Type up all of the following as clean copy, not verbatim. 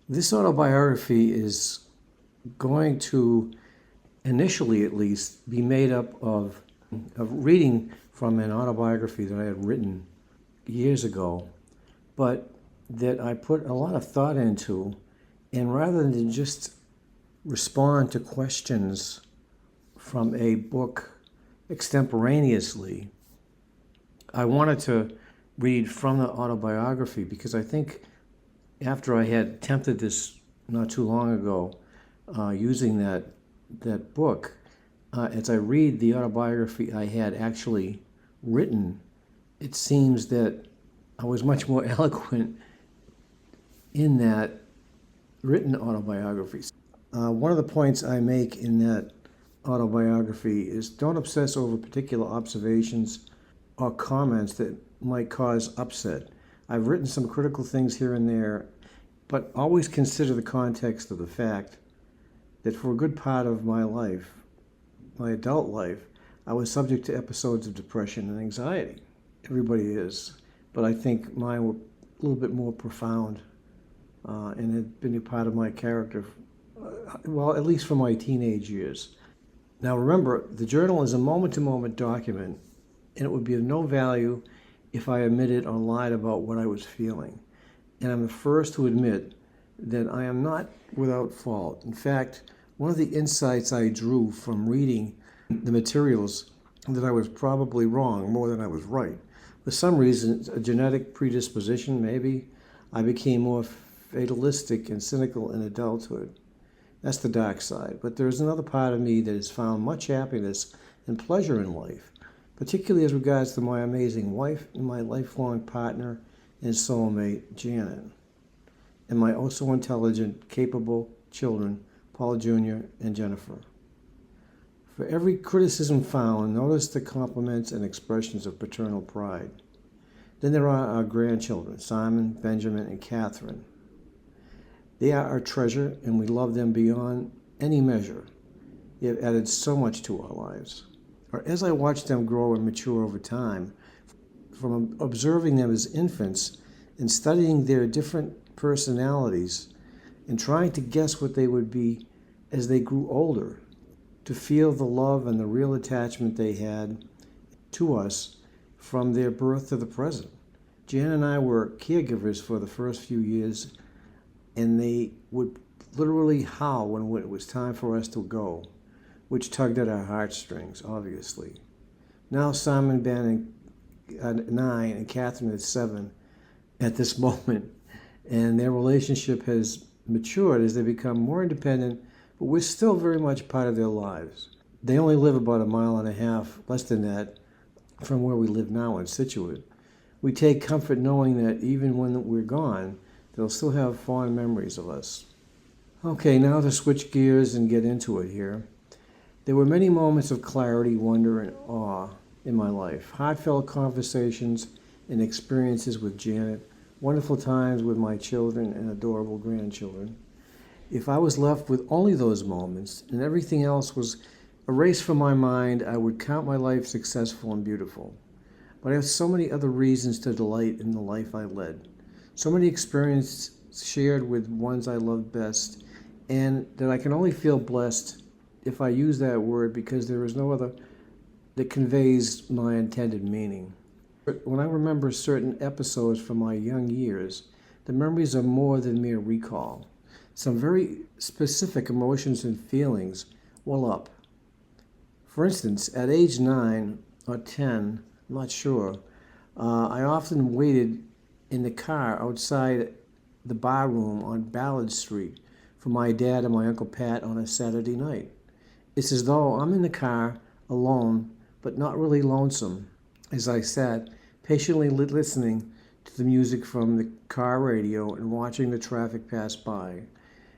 This autobiography is going to, initially at least, be made up of reading from an autobiography that I had written years ago, but that I put a lot of thought into. And rather than just respond to questions from a book extemporaneously, I wanted to read from the autobiography because I think after I had attempted this not too long ago, using that book, as I read the autobiography I had actually written, it seems that I was much more eloquent in that written autobiography. One of the points I make in that autobiography is don't obsess over particular observations or comments that might cause upset. I've written some critical things here and there, but always consider the context of the fact that for a good part of my life, my adult life, I was subject to episodes of depression and anxiety. Everybody is, but I think mine were a little bit more profound and had been a part of my character, well, at least for my teenage years. Now remember, the journal is a moment-to-moment document, and it would be of no value if I omitted or lied about what I was feeling. And I'm the first to admit that I am not without fault. In fact, one of the insights I drew from reading the materials that I was probably wrong more than I was right. For some reason, a genetic predisposition maybe, I became more fatalistic and cynical in adulthood. That's the dark side. But there's another part of me that has found much happiness and pleasure in life, particularly as regards to my amazing wife and my lifelong partner and soulmate, Janet, and my also intelligent, capable children, Paul Jr. and Jennifer. For every criticism found, notice the compliments and expressions of paternal pride. Then there are our grandchildren, Simon, Benjamin, and Catherine. They are our treasure, and we love them beyond any measure. They have added so much to our lives. Or as I watch them grow and mature over time, from observing them as infants and studying their different personalities and trying to guess what they would be as they grew older, to feel the love and the real attachment they had to us from their birth to the present. Jan and I were caregivers for the first few years, and they would literally howl when it was time for us to go, which tugged at our heartstrings, obviously. Now Simon, Ben, and 9, and Catherine is 7 at this moment, and their relationship has matured as they become more independent, but we're still very much part of their lives. They only live about a mile and a half, less than that, from where we live now in Scituate. We take comfort knowing that even when we're gone, they'll still have fond memories of us. Okay, now to switch gears and get into it here. There were many moments of clarity, wonder, and awe in my life. Heartfelt conversations and experiences with Janet, wonderful times with my children and adorable grandchildren. If I was left with only those moments and everything else was erased from my mind, I would count my life successful and beautiful. But I have so many other reasons to delight in the life I led. So many experiences shared with ones I loved best, and that I can only feel blessed if I use that word because there is no other that conveys my intended meaning. When I remember certain episodes from my young years, the memories are more than mere recall. Some very specific emotions and feelings well up. For instance, at age 9 or 10, I'm not sure, I often waited in the car outside the bar room on Ballard Street for my dad and my Uncle Pat on a Saturday night. It's as though I'm in the car alone, but not really lonesome, as I sat patiently listening to the music from the car radio and watching the traffic pass by.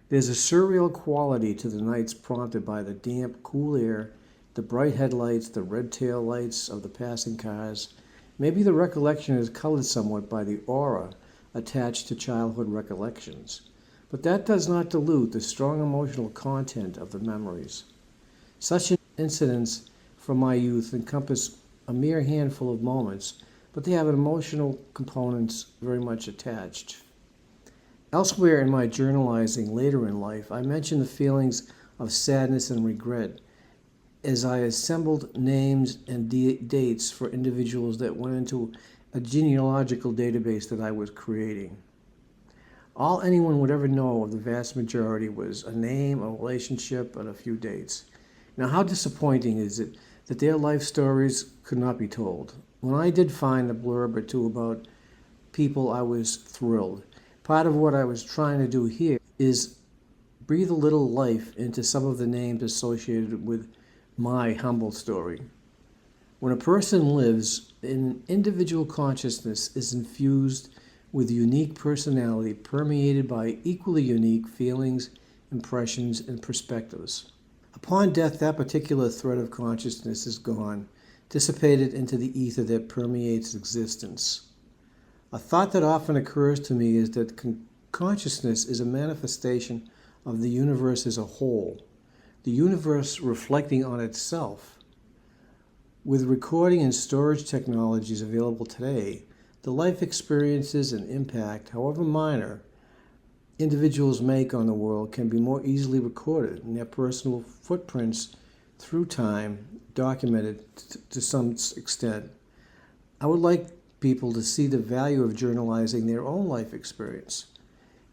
There's a surreal quality to the nights prompted by the damp, cool air, the bright headlights, the red tail lights of the passing cars. Maybe the recollection is colored somewhat by the aura attached to childhood recollections, but that does not dilute the strong emotional content of the memories. Such incidents from my youth encompass a mere handful of moments, but they have emotional components very much attached. Elsewhere in my journalizing later in life, I mentioned the feelings of sadness and regret as I assembled names and dates for individuals that went into a genealogical database that I was creating. All anyone would ever know of the vast majority was a name, a relationship, and a few dates. Now, how disappointing is it that their life stories could not be told? When I did find a blurb or two about people, I was thrilled. Part of what I was trying to do here is breathe a little life into some of the names associated with my humble story. When a person lives, an individual consciousness is infused with unique personality permeated by equally unique feelings, impressions, and perspectives. Upon death, that particular thread of consciousness is gone, dissipated into the ether that permeates existence. A thought that often occurs to me is that consciousness is a manifestation of the universe as a whole, the universe reflecting on itself. With recording and storage technologies available today, the life experiences and impact, however minor, individuals make on the world can be more easily recorded and their personal footprints through time documented to some extent. I would like people to see the value of journalizing their own life experience.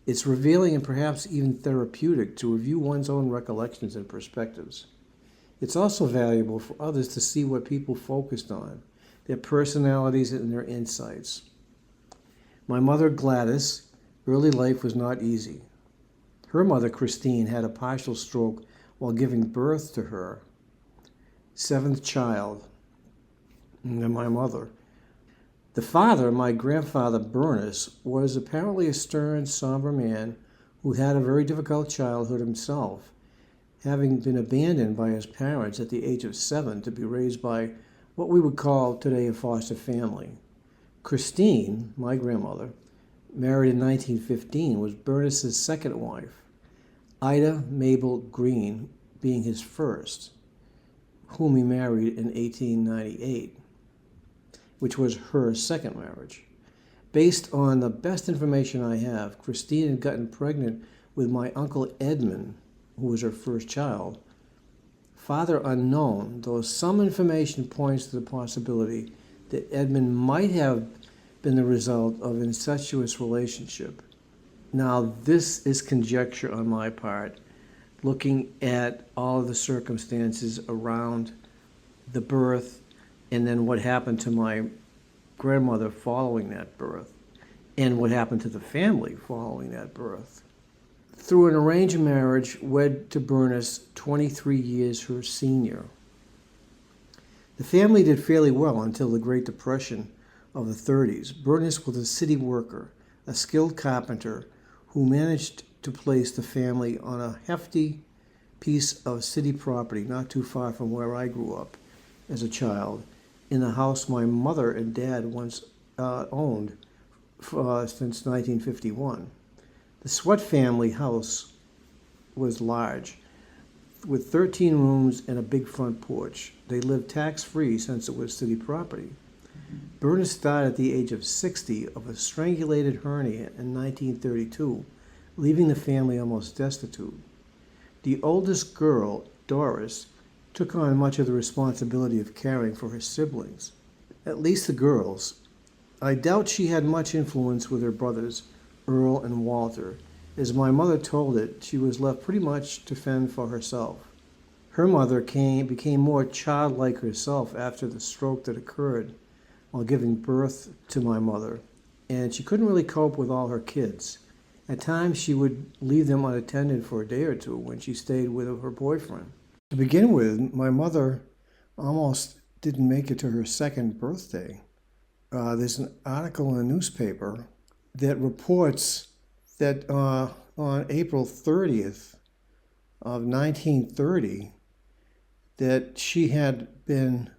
It's revealing and perhaps even therapeutic to review one's own recollections and perspectives. It's also valuable for others to see what people focused on, their personalities and their insights. My mother, Gladys, early life was not easy. Her mother, Christine, had a partial stroke while giving birth to her seventh child, and my mother. The father, my grandfather Bernus, was apparently a stern, somber man who had a very difficult childhood himself, having been abandoned by his parents at the age of 7 to be raised by what we would call today a foster family. Christine, my grandmother, married in 1915, was Bernus's second wife, Ida Mabel Green being his first, whom he married in 1898. Which was her second marriage. Based on the best information I have, Christine had gotten pregnant with my uncle Edmund, who was her first child. Father unknown, though some information points to the possibility that Edmund might have been the result of an incestuous relationship. Now, this is conjecture on my part, looking at all of the circumstances around the birth and then what happened to my grandmother following that birth, and what happened to the family following that birth. Through an arranged marriage, wed to Bernus, 23 years her senior. The family did fairly well until the Great Depression of the 30s. Bernus was a city worker, a skilled carpenter who managed to place the family on a hefty piece of city property not too far from where I grew up as a child, in the house my mother and dad once owned since 1951. The Sweat family house was large, with 13 rooms and a big front porch. They lived tax-free since it was city property. Bernus died at the age of 60 of a strangulated hernia in 1932, leaving the family almost destitute. The oldest girl, Doris, took on much of the responsibility of caring for her siblings, at least the girls. I doubt she had much influence with her brothers, Earl and Walter. As my mother told it, she was left pretty much to fend for herself. Her mother became more childlike herself after the stroke that occurred while giving birth to my mother, and she couldn't really cope with all her kids. At times, she would leave them unattended for a day or two when she stayed with her boyfriend. To begin with, my mother almost didn't make it to her second birthday. There's an article in a newspaper that reports that on April 30th of 1930, that she had been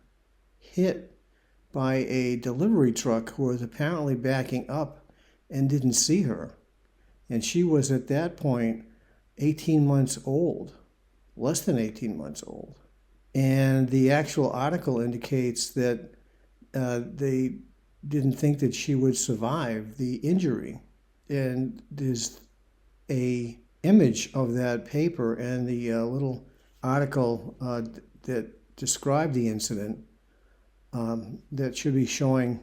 hit by a delivery truck who was apparently backing up and didn't see her. And she was at that point 18 months old. Less than 18 months old. And the actual article indicates that they didn't think that she would survive the injury. And there's a image of that paper and the little article that described the incident that should be showing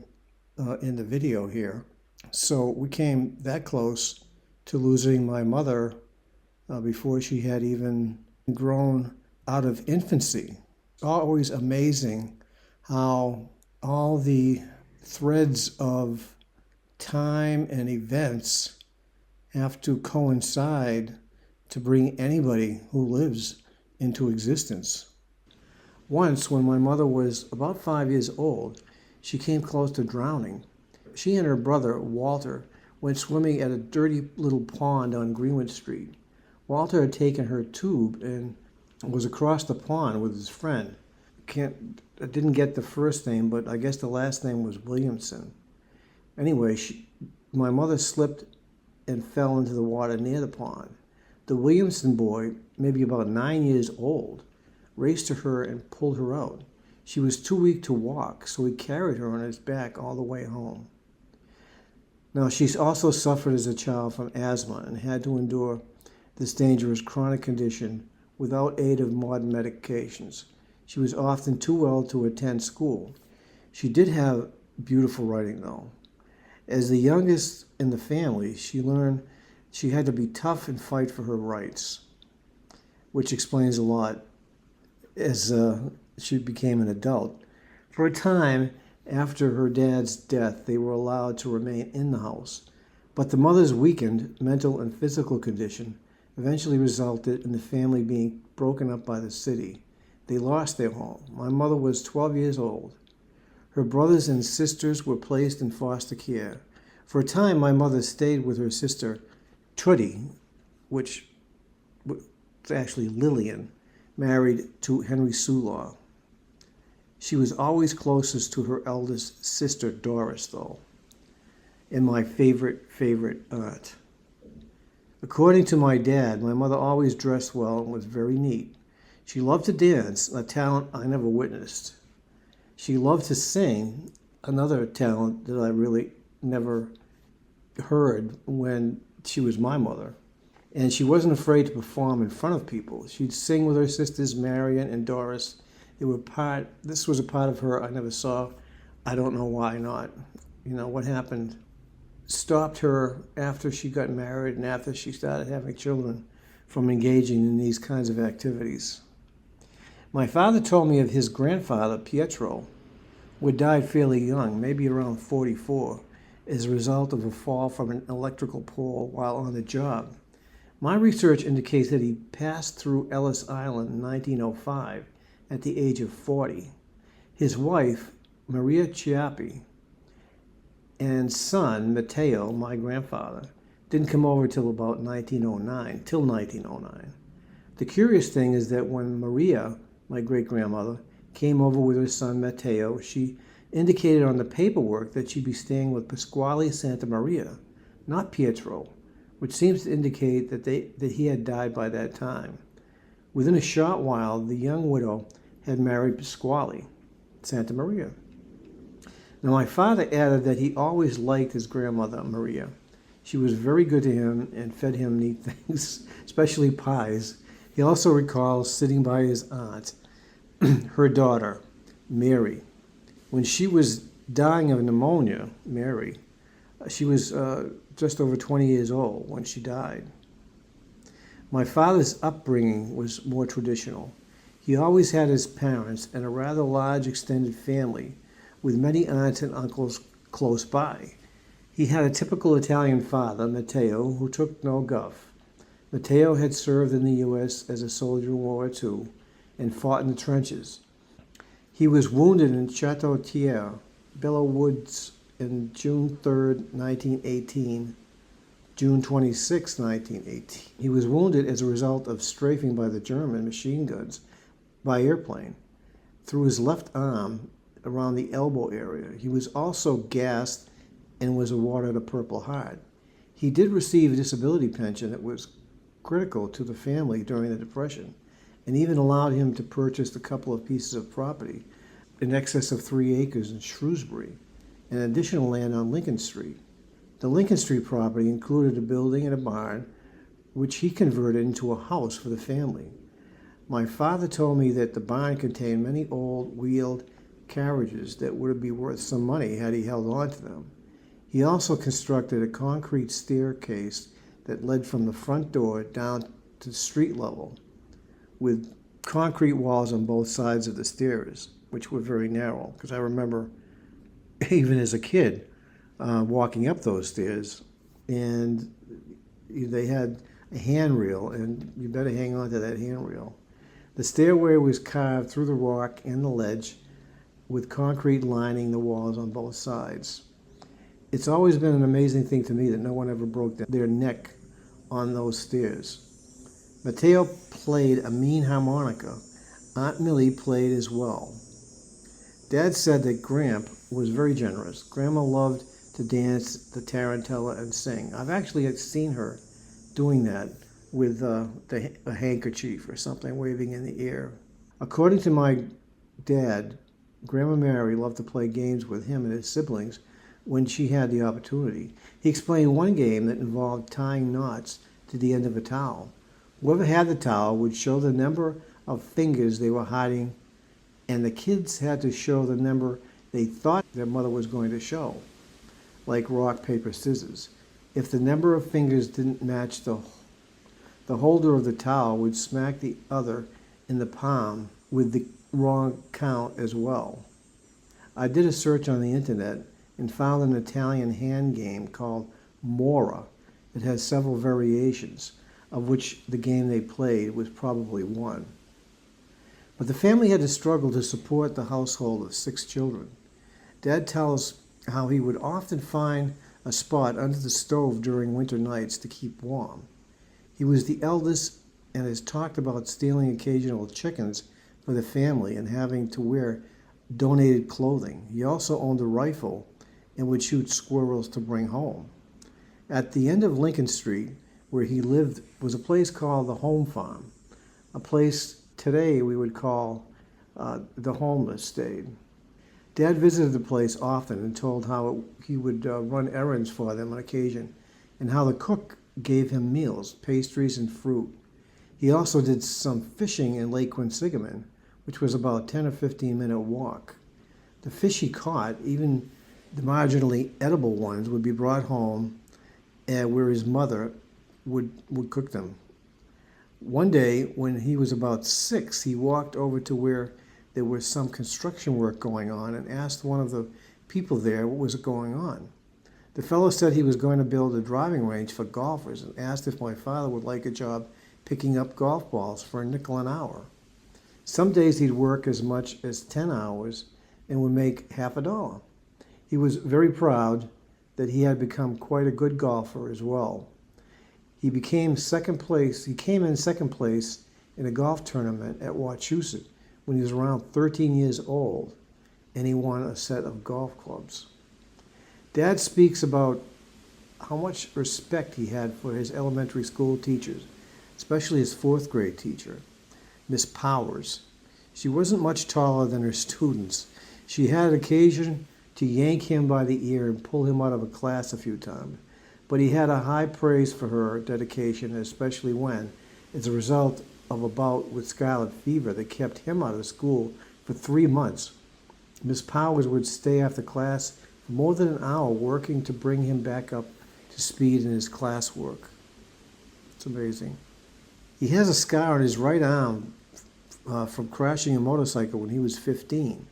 in the video here. So we came that close to losing my mother before she had even grown out of infancy. It's always amazing how all the threads of time and events have to coincide to bring anybody who lives into existence. Once, when my mother was about 5 years old, she came close to drowning. She and her brother, Walter, went swimming at a dirty little pond on Greenwood Street. Walter had taken her tube and was across the pond with his friend. I didn't get the first name, but I guess the last name was Williamson. Anyway, my mother slipped and fell into the water near the pond. The Williamson boy, maybe about 9 years old, raced to her and pulled her out. She was too weak to walk, so he carried her on his back all the way home. Now, she's also suffered as a child from asthma and had to endure this dangerous chronic condition without aid of modern medications. She was often too ill to attend school. She did have beautiful writing, though. As the youngest in the family, she learned she had to be tough and fight for her rights, which explains a lot as she became an adult. For a time after her dad's death, they were allowed to remain in the house, but the mother's weakened mental and physical condition eventually resulted in the family being broken up by the city. They lost their home. My mother was 12 years old. Her brothers and sisters were placed in foster care. For a time, my mother stayed with her sister, Trudy, which was actually Lillian, married to Henry Sulaw. She was always closest to her eldest sister, Doris, though, and my favorite aunt. According to my dad, my mother always dressed well and was very neat. She loved to dance, a talent I never witnessed. She loved to sing, another talent that I really never heard when she was my mother. And she wasn't afraid to perform in front of people. She'd sing with her sisters, Marion and Doris. This was a part of her I never saw. I don't know why not. What happened stopped her after she got married and after she started having children from engaging in these kinds of activities. My father told me of his grandfather, Pietro, who had died fairly young, maybe around 44, as a result of a fall from an electrical pole while on the job. My research indicates that he passed through Ellis Island in 1905 at the age of 40. His wife, Maria Chiappi, and son, Matteo, my grandfather, didn't come over till about 1909. The curious thing is that when Maria, my great-grandmother, came over with her son, Matteo, she indicated on the paperwork that she'd be staying with Pasquale Santa Maria, not Pietro, which seems to indicate that he had died by that time. Within a short while, the young widow had married Pasquale Santa Maria. Now, my father added that he always liked his grandmother, Maria. She was very good to him and fed him neat things, especially pies. He also recalls sitting by his aunt, her daughter, Mary. When she was dying of pneumonia, Mary, she was just over 20 years old when she died. My father's upbringing was more traditional. He always had his parents and a rather large extended family with many aunts and uncles close by. He had a typical Italian father, Matteo, who took no guff. Matteo had served in the U.S. as a soldier in World War II and fought in the trenches. He was wounded in Chateau-Thierry, Belleau Woods, on June 3, 1918, June 26, 1918. He was wounded as a result of strafing by the German machine guns by airplane through his left arm around the elbow area. He was also gassed and was awarded a Purple Heart. He did receive a disability pension that was critical to the family during the Depression and even allowed him to purchase a couple of pieces of property in excess of 3 acres in Shrewsbury and additional land on Lincoln Street. The Lincoln Street property included a building and a barn, which he converted into a house for the family. My father told me that the barn contained many old wheeled carriages that would be worth some money had he held on to them. He also constructed a concrete staircase that led from the front door down to street level, with concrete walls on both sides of the stairs, which were very narrow, because I remember even as a kid walking up those stairs, and they had a handrail, and you better hang on to that handrail. The stairway was carved through the rock and the ledge, with concrete lining the walls on both sides. It's always been an amazing thing to me that no one ever broke their neck on those stairs. Mateo played a mean harmonica. Aunt Millie played as well. Dad said that Gramp was very generous. Grandma loved to dance the tarantella and sing. I've actually seen her doing that with a handkerchief or something waving in the air. According to my dad, Grandma Mary loved to play games with him and his siblings when she had the opportunity. He explained one game that involved tying knots to the end of a towel. Whoever had the towel would show the number of fingers they were hiding, and the kids had to show the number they thought their mother was going to show, like rock, paper, scissors. If the number of fingers didn't match, the holder of the towel would smack the other in the palm with the wrong count as well. I did a search on the internet and found an Italian hand game called Mora. It has several variations, of which the game they played was probably one. But the family had to struggle to support the household of 6 children. Dad tells how he would often find a spot under the stove during winter nights to keep warm. He was the eldest and has talked about stealing occasional chickens for the family and having to wear donated clothing. He also owned a rifle and would shoot squirrels to bring home. At the end of Lincoln Street, where he lived, was a place called the Home Farm, a place today we would call the homeless stayed. Dad visited the place often and told how he would run errands for them on occasion, and how the cook gave him meals, pastries, and fruit. He also did some fishing in Lake Quinsigamon, which was about a 10 or 15-minute walk. The fish he caught, even the marginally edible ones, would be brought home where his mother would cook them. One day, when he was about 6, he walked over to where there was some construction work going on and asked one of the people there what was going on. The fellow said he was going to build a driving range for golfers and asked if my father would like a job picking up golf balls for a nickel an hour. Some days he'd work as much as 10 hours and would make half a dollar. He was very proud that he had become quite a good golfer as well. He came in second place in a golf tournament at Wachusett when he was around 13 years old, and he won a set of golf clubs. Dad speaks about how much respect he had for his elementary school teachers, especially his 4th grade teacher, Miss Powers. She wasn't much taller than her students. She had occasion to yank him by the ear and pull him out of a class a few times, but he had a high praise for her dedication, especially when, as a result of a bout with scarlet fever that kept him out of school for 3 months, Miss Powers would stay after class for more than an hour working to bring him back up to speed in his classwork. It's amazing. He has a scar on his right arm from crashing a motorcycle when he was 15.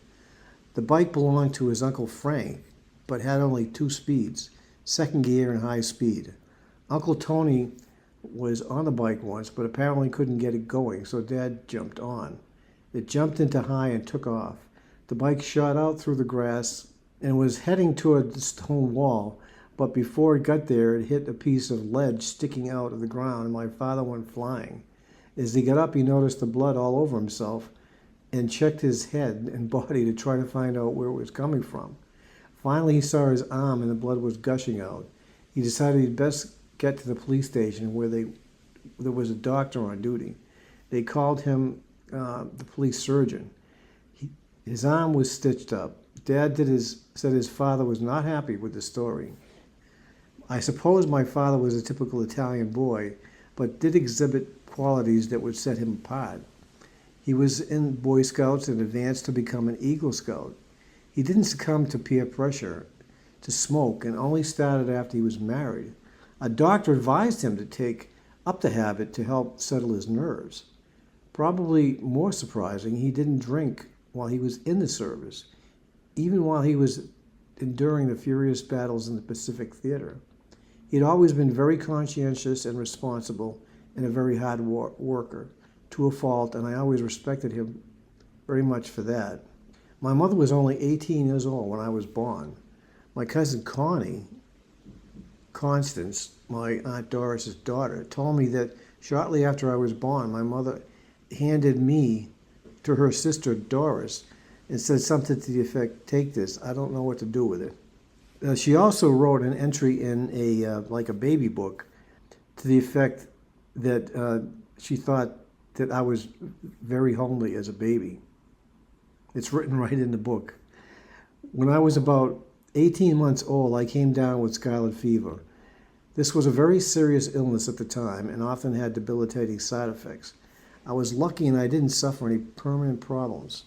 The bike belonged to his Uncle Frank, but had only 2 speeds, 2nd gear and high speed. Uncle Tony was on the bike once, but apparently couldn't get it going, so Dad jumped on. It jumped into high and took off. The bike shot out through the grass and was heading toward the stone wall, but before it got there, it hit a piece of ledge sticking out of the ground, and my father went flying. As he got up, he noticed the blood all over himself and checked his head and body to try to find out where it was coming from. Finally, he saw his arm and the blood was gushing out. He decided he'd best get to the police station where there was a doctor on duty. They called him the police surgeon. His arm was stitched up. Dad said his father was not happy with the story. I suppose my father was a typical Italian boy, but did exhibit qualities that would set him apart. He was in Boy Scouts and advanced to become an Eagle Scout. He didn't succumb to peer pressure to smoke and only started after he was married. A doctor advised him to take up the habit to help settle his nerves. Probably more surprising, he didn't drink while he was in the service, even while he was enduring the furious battles in the Pacific Theater. He had always been very conscientious and responsible and a very hard worker, to a fault, and I always respected him very much for that. My mother was only 18 years old when I was born. My cousin Constance, my Aunt Doris's daughter, told me that shortly after I was born, my mother handed me to her sister Doris and said something to the effect, "Take this, I don't know what to do with it." She also wrote an entry in a baby book to the effect that she thought that I was very homely as a baby. It's written right in the book. When I was about 18 months old, I came down with scarlet fever. This was a very serious illness at the time and often had debilitating side effects. I was lucky and I didn't suffer any permanent problems,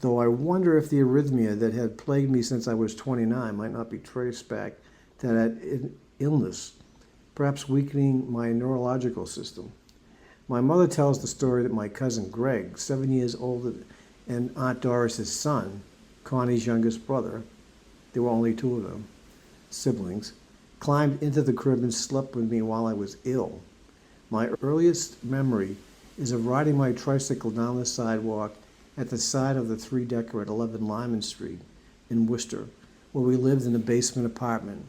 though I wonder if the arrhythmia that had plagued me since I was 29 might not be traced back to that illness, perhaps weakening my neurological system. My mother tells the story that my cousin Greg, 7 years older and Aunt Doris's son, Connie's youngest brother, there were only two of them, siblings, climbed into the crib and slept with me while I was ill. My earliest memory is of riding my tricycle down the sidewalk at the side of the three-decker at 11 Lyman Street in Worcester, where we lived in a basement apartment.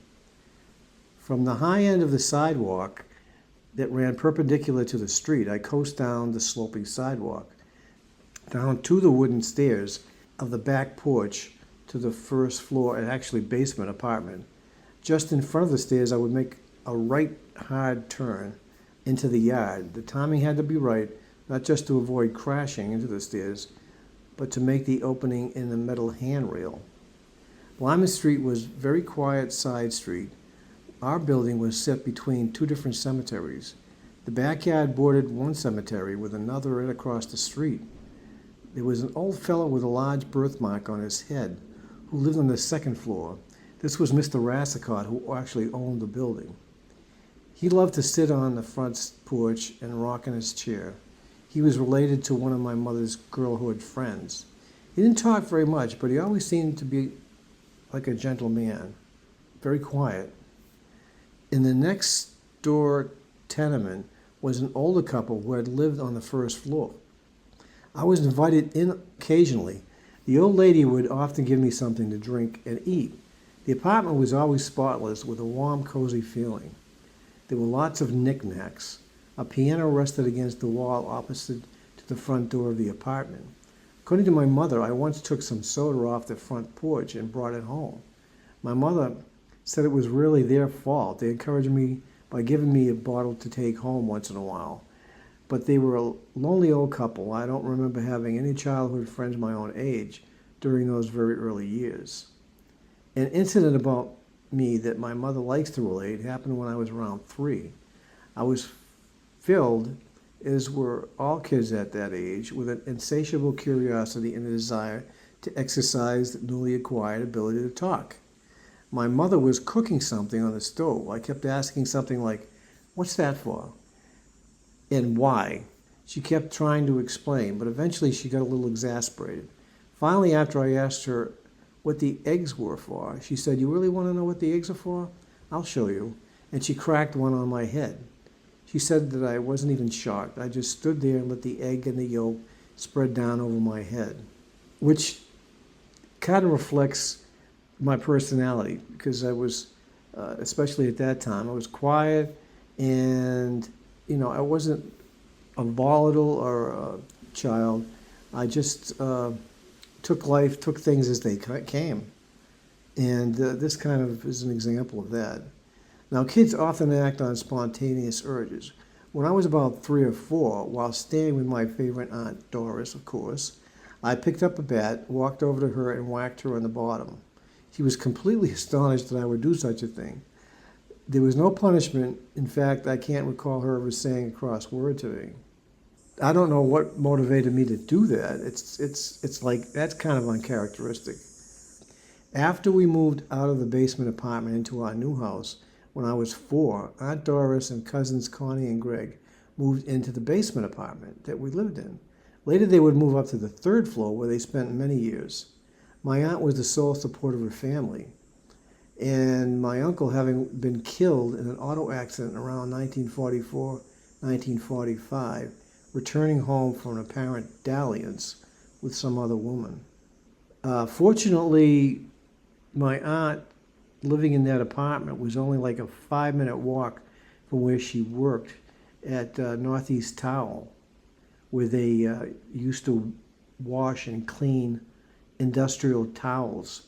From the high end of the sidewalk that ran perpendicular to the street, I coasted down the sloping sidewalk, down to the wooden stairs of the back porch to the first floor and actually basement apartment. Just in front of the stairs, I would make a right hard turn into the yard. The timing had to be right, not just to avoid crashing into the stairs, but to make the opening in the metal handrail. Lyman Street was a very quiet side street. Our building was set between two different cemeteries. The backyard bordered one cemetery with another right across the street. There was an old fellow with a large birthmark on his head who lived on the second floor. This was Mr. Rassicott, who actually owned the building. He loved to sit on the front porch and rock in his chair. He was related to one of my mother's girlhood friends. He didn't talk very much, but he always seemed to be like a gentleman, very quiet. In the next door tenement was an older couple who had lived on the first floor. I was invited in occasionally. The old lady would often give me something to drink and eat. The apartment was always spotless with a warm, cozy feeling. There were lots of knickknacks. A piano rested against the wall opposite to the front door of the apartment. According to my mother, I once took some soda off the front porch and brought it home. My mother said it was really their fault. They encouraged me by giving me a bottle to take home once in a while. But they were a lonely old couple. I don't remember having any childhood friends my own age during those very early years. An incident about me that my mother likes to relate happened when I was around 3. I was filled, as were all kids at that age, with an insatiable curiosity and a desire to exercise the newly acquired ability to talk. My mother was cooking something on the stove. I kept asking something like, "What's that for?" and "Why?" She kept trying to explain, but eventually she got a little exasperated. Finally, after I asked her what the eggs were for, she said, "You really want to know what the eggs are for? I'll show you." And she cracked one on my head. She said that I wasn't even shocked. I just stood there and let the egg and the yolk spread down over my head, which kind of reflects my personality, because I was, especially at that time, I was quiet and, I wasn't a volatile or a child. I just took things as they came. And this kind of is an example of that. Now, kids often act on spontaneous urges. When I was about 3 or 4, while staying with my favorite Aunt Doris, of course, I picked up a bat, walked over to her, and whacked her on the bottom. She was completely astonished that I would do such a thing. There was no punishment. In fact, I can't recall her ever saying a cross word to me. I don't know what motivated me to do that. It's like, that's kind of uncharacteristic. After we moved out of the basement apartment into our new house, when I was 4, Aunt Doris and cousins Connie and Greg moved into the basement apartment that we lived in. Later, they would move up to the 3rd floor where they spent many years. My aunt was the sole support of her family, and my uncle, having been killed in an auto accident around 1944, 1945, returning home from an apparent dalliance with some other woman. Fortunately, my aunt living in that apartment was only like a 5-minute walk from where she worked at Northeast Towel, where they used to wash and clean industrial towels,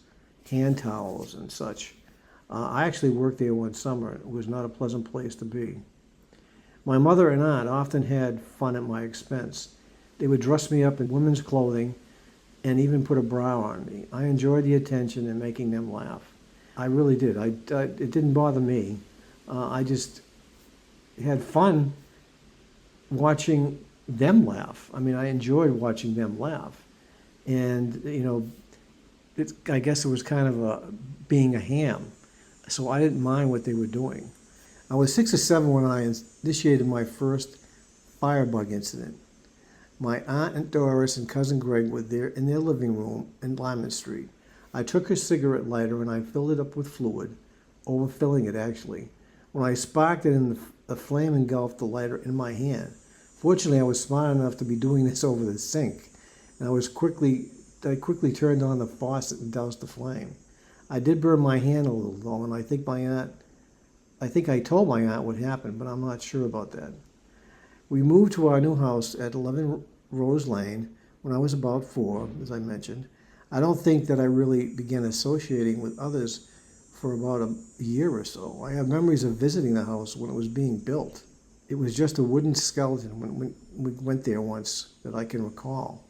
hand towels and such. I actually worked there one summer. It was not a pleasant place to be. My mother and aunt often had fun at my expense. They would dress me up in women's clothing and even put a bra on me. I enjoyed the attention and making them laugh. I really did. It didn't bother me. I just had fun watching them laugh. I mean, I enjoyed watching them laugh. And, I guess it was kind of being a ham. So I didn't mind what they were doing. I was 6 or 7 when I initiated my first firebug incident. My aunt Doris and cousin Greg were there in their living room in Lyman Street. I took her cigarette lighter and I filled it up with fluid, overfilling it actually. When I sparked it, the flame engulfed the lighter in my hand. Fortunately, I was smart enough to be doing this over the sink, and I quickly turned on the faucet and doused the flame. I did burn my hand a little though, and I think I told my aunt what happened, but I'm not sure about that. We moved to our new house at 11 Rose Lane when I was about 4, as I mentioned. I don't think that I really began associating with others for about a year or so. I have memories of visiting the house when it was being built. It was just a wooden skeleton when we went there once that I can recall.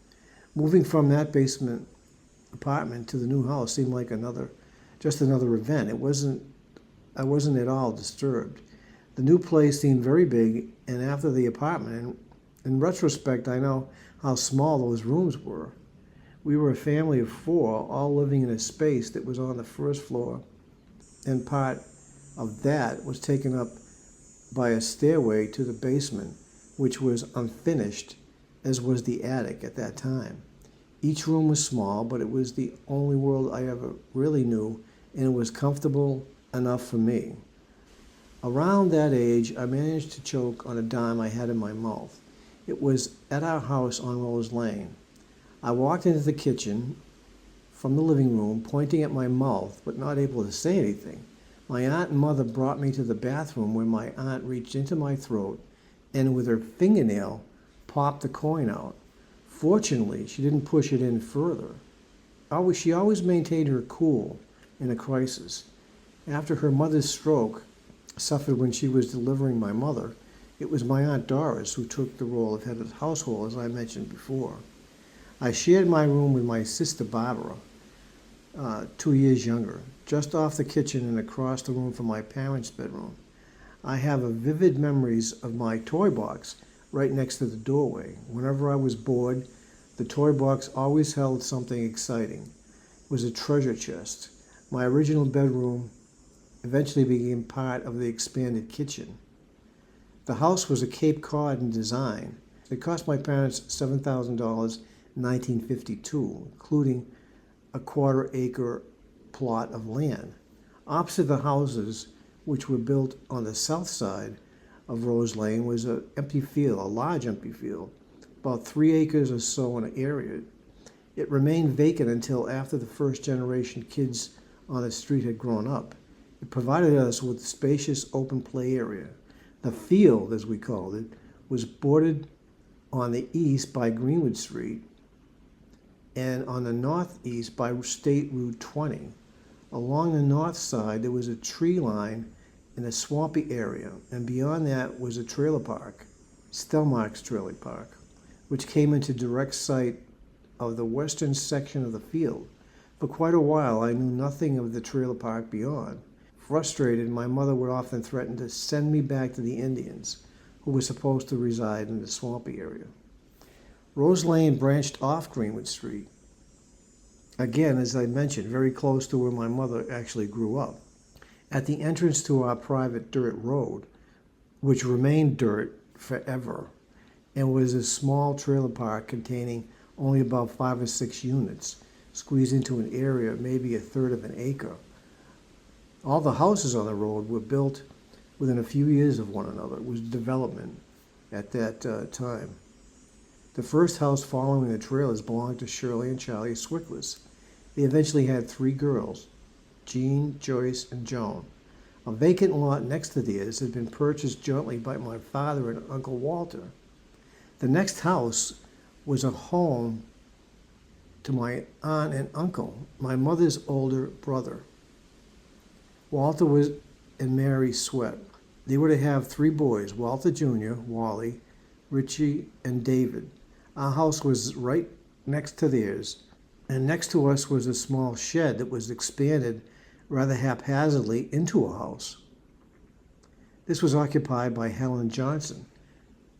Moving from that basement apartment to the new house seemed like just another event. I wasn't at all disturbed. The new place seemed very big, and after the apartment, and in retrospect, I know how small those rooms were. We were a family of 4, all living in a space that was on the 1st floor, and part of that was taken up by a stairway to the basement, which was unfinished, as was the attic at that time. Each room was small, but it was the only world I ever really knew, and it was comfortable enough for me. Around that age, I managed to choke on a dime I had in my mouth. It was at our house on Rose Lane. I walked into the kitchen from the living room, pointing at my mouth, but not able to say anything. My aunt and mother brought me to the bathroom, where my aunt reached into my throat and with her fingernail popped the coin out. Fortunately, she didn't push it in further. She always maintained her cool in a crisis. After her mother's stroke suffered when she was delivering my mother, it was my Aunt Doris who took the role of head of the household, as I mentioned before. I shared my room with my sister Barbara, 2 years younger, just off the kitchen and across the room from my parents' bedroom. I have vivid memories of my toy box right next to the doorway. Whenever I was bored, the toy box always held something exciting. It was a treasure chest. My original bedroom eventually became part of the expanded kitchen. The house was a Cape Cod in design. It cost my parents $7,000 in 1952, including a 1/4-acre plot of land. Opposite the houses, which were built on the south side of Rose Lane, was a large empty field, about 3 acres or so in area. It remained vacant until after the first generation kids on the street had grown up. It provided us with a spacious open play area. The field, as we called it, was bordered on the east by Greenwood Street and on the northeast by State Route 20. Along the north side, there was a tree line in a swampy area, and beyond that was a trailer park, Stelmark's Trailer Park, which came into direct sight of the western section of the field. For quite a while, I knew nothing of the trailer park beyond. Frustrated, my mother would often threaten to send me back to the Indians, who were supposed to reside in the swampy area. Rose Lane branched off Greenwood Street. Again, as I mentioned, very close to where my mother actually grew up. At the entrance to our private dirt road, which remained dirt forever, and was a small trailer park containing only about 5 or 6 units, squeezed into an area maybe a third of an acre. All the houses on the road were built within a few years of one another. It was development at that time. The first house following the trailers belonged to Shirley and Charlie Swickless. They eventually had 3 girls, Jean, Joyce, and Joan. A vacant lot next to theirs had been purchased jointly by my father and Uncle Walter. The next house was a home to my aunt and uncle, my mother's older brother. Walter was and Mary Sweat. They were to have 3 boys, Walter Jr., Wally, Richie, and David. Our house was right next to theirs, and next to us was a small shed that was expanded rather haphazardly into a house. This was occupied by Helen Johnson.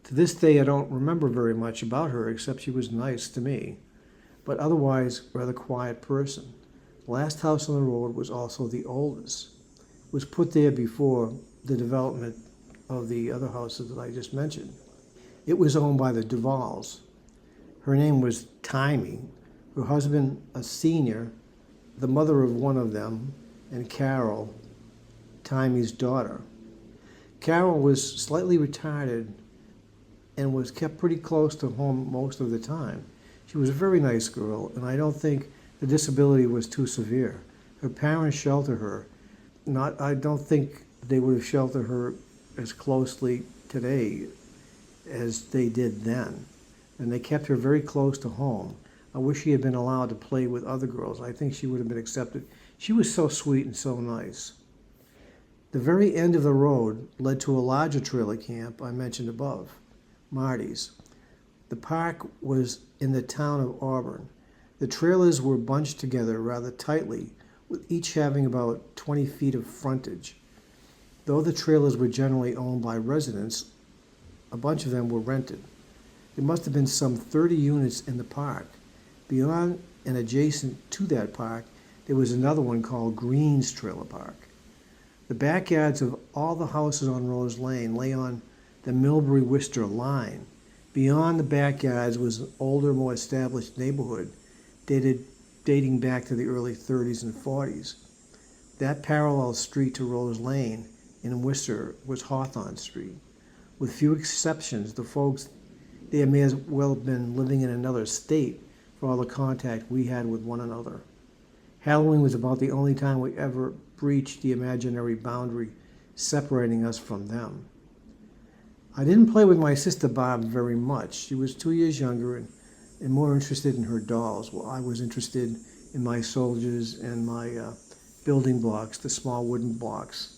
To this day, I don't remember very much about her except she was nice to me, but otherwise rather quiet person. The last house on the road was also the oldest. It was put there before the development of the other houses that I just mentioned. It was owned by the Duvals. Her name was Timey, her husband a senior, the mother of one of them, and Carol, Timey's daughter. Carol was slightly retarded and was kept pretty close to home most of the time. She was a very nice girl, and I don't think the disability was too severe. Her parents sheltered her. I don't think they would have sheltered her as closely today as they did then. And they kept her very close to home. I wish she had been allowed to play with other girls. I think she would have been accepted. She was so sweet and so nice. The very end of the road led to a larger trailer camp I mentioned above, Marty's. The park was in the town of Auburn. The trailers were bunched together rather tightly, with each having about 20 feet of frontage. Though the trailers were generally owned by residents, a bunch of them were rented. There must have been some 30 units in the park. Beyond and adjacent to that park, there was another one called Green's Trailer Park. The backyards of all the houses on Rose Lane lay on the Millbury-Worcester line. Beyond the backyards was an older, more established neighborhood dating back to the early 30s and 40s. That parallel street to Rose Lane in Worcester was Hawthorne Street. With few exceptions, the folks there may as well have been living in another state for all the contact we had with one another. Halloween was about the only time we ever breached the imaginary boundary separating us from them. I didn't play with my sister Barb very much. She was 2 years younger and more interested in her dolls, while I was interested in my soldiers and my building blocks, the small wooden blocks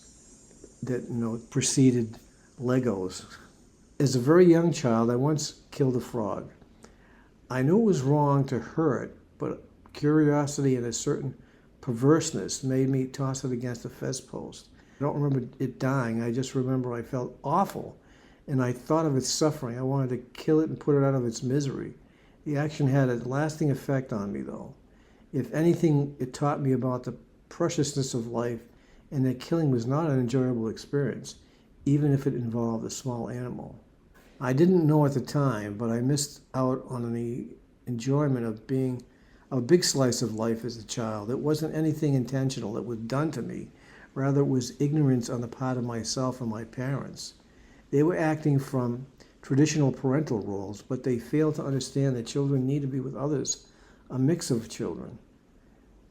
that preceded Legos. As a very young child, I once killed a frog. I knew it was wrong to hurt, but curiosity and a certain perverseness made me toss it against a fence post. I don't remember it dying. I just remember I felt awful, and I thought of its suffering. I wanted to kill it and put it out of its misery. The action had a lasting effect on me, though. If anything, it taught me about the preciousness of life and that killing was not an enjoyable experience, even if it involved a small animal. I didn't know at the time, but I missed out on the enjoyment of being a big slice of life as a child. It wasn't anything intentional that was done to me. Rather, it was ignorance on the part of myself and my parents. They were acting from traditional parental roles, but they failed to understand that children need to be with others, a mix of children.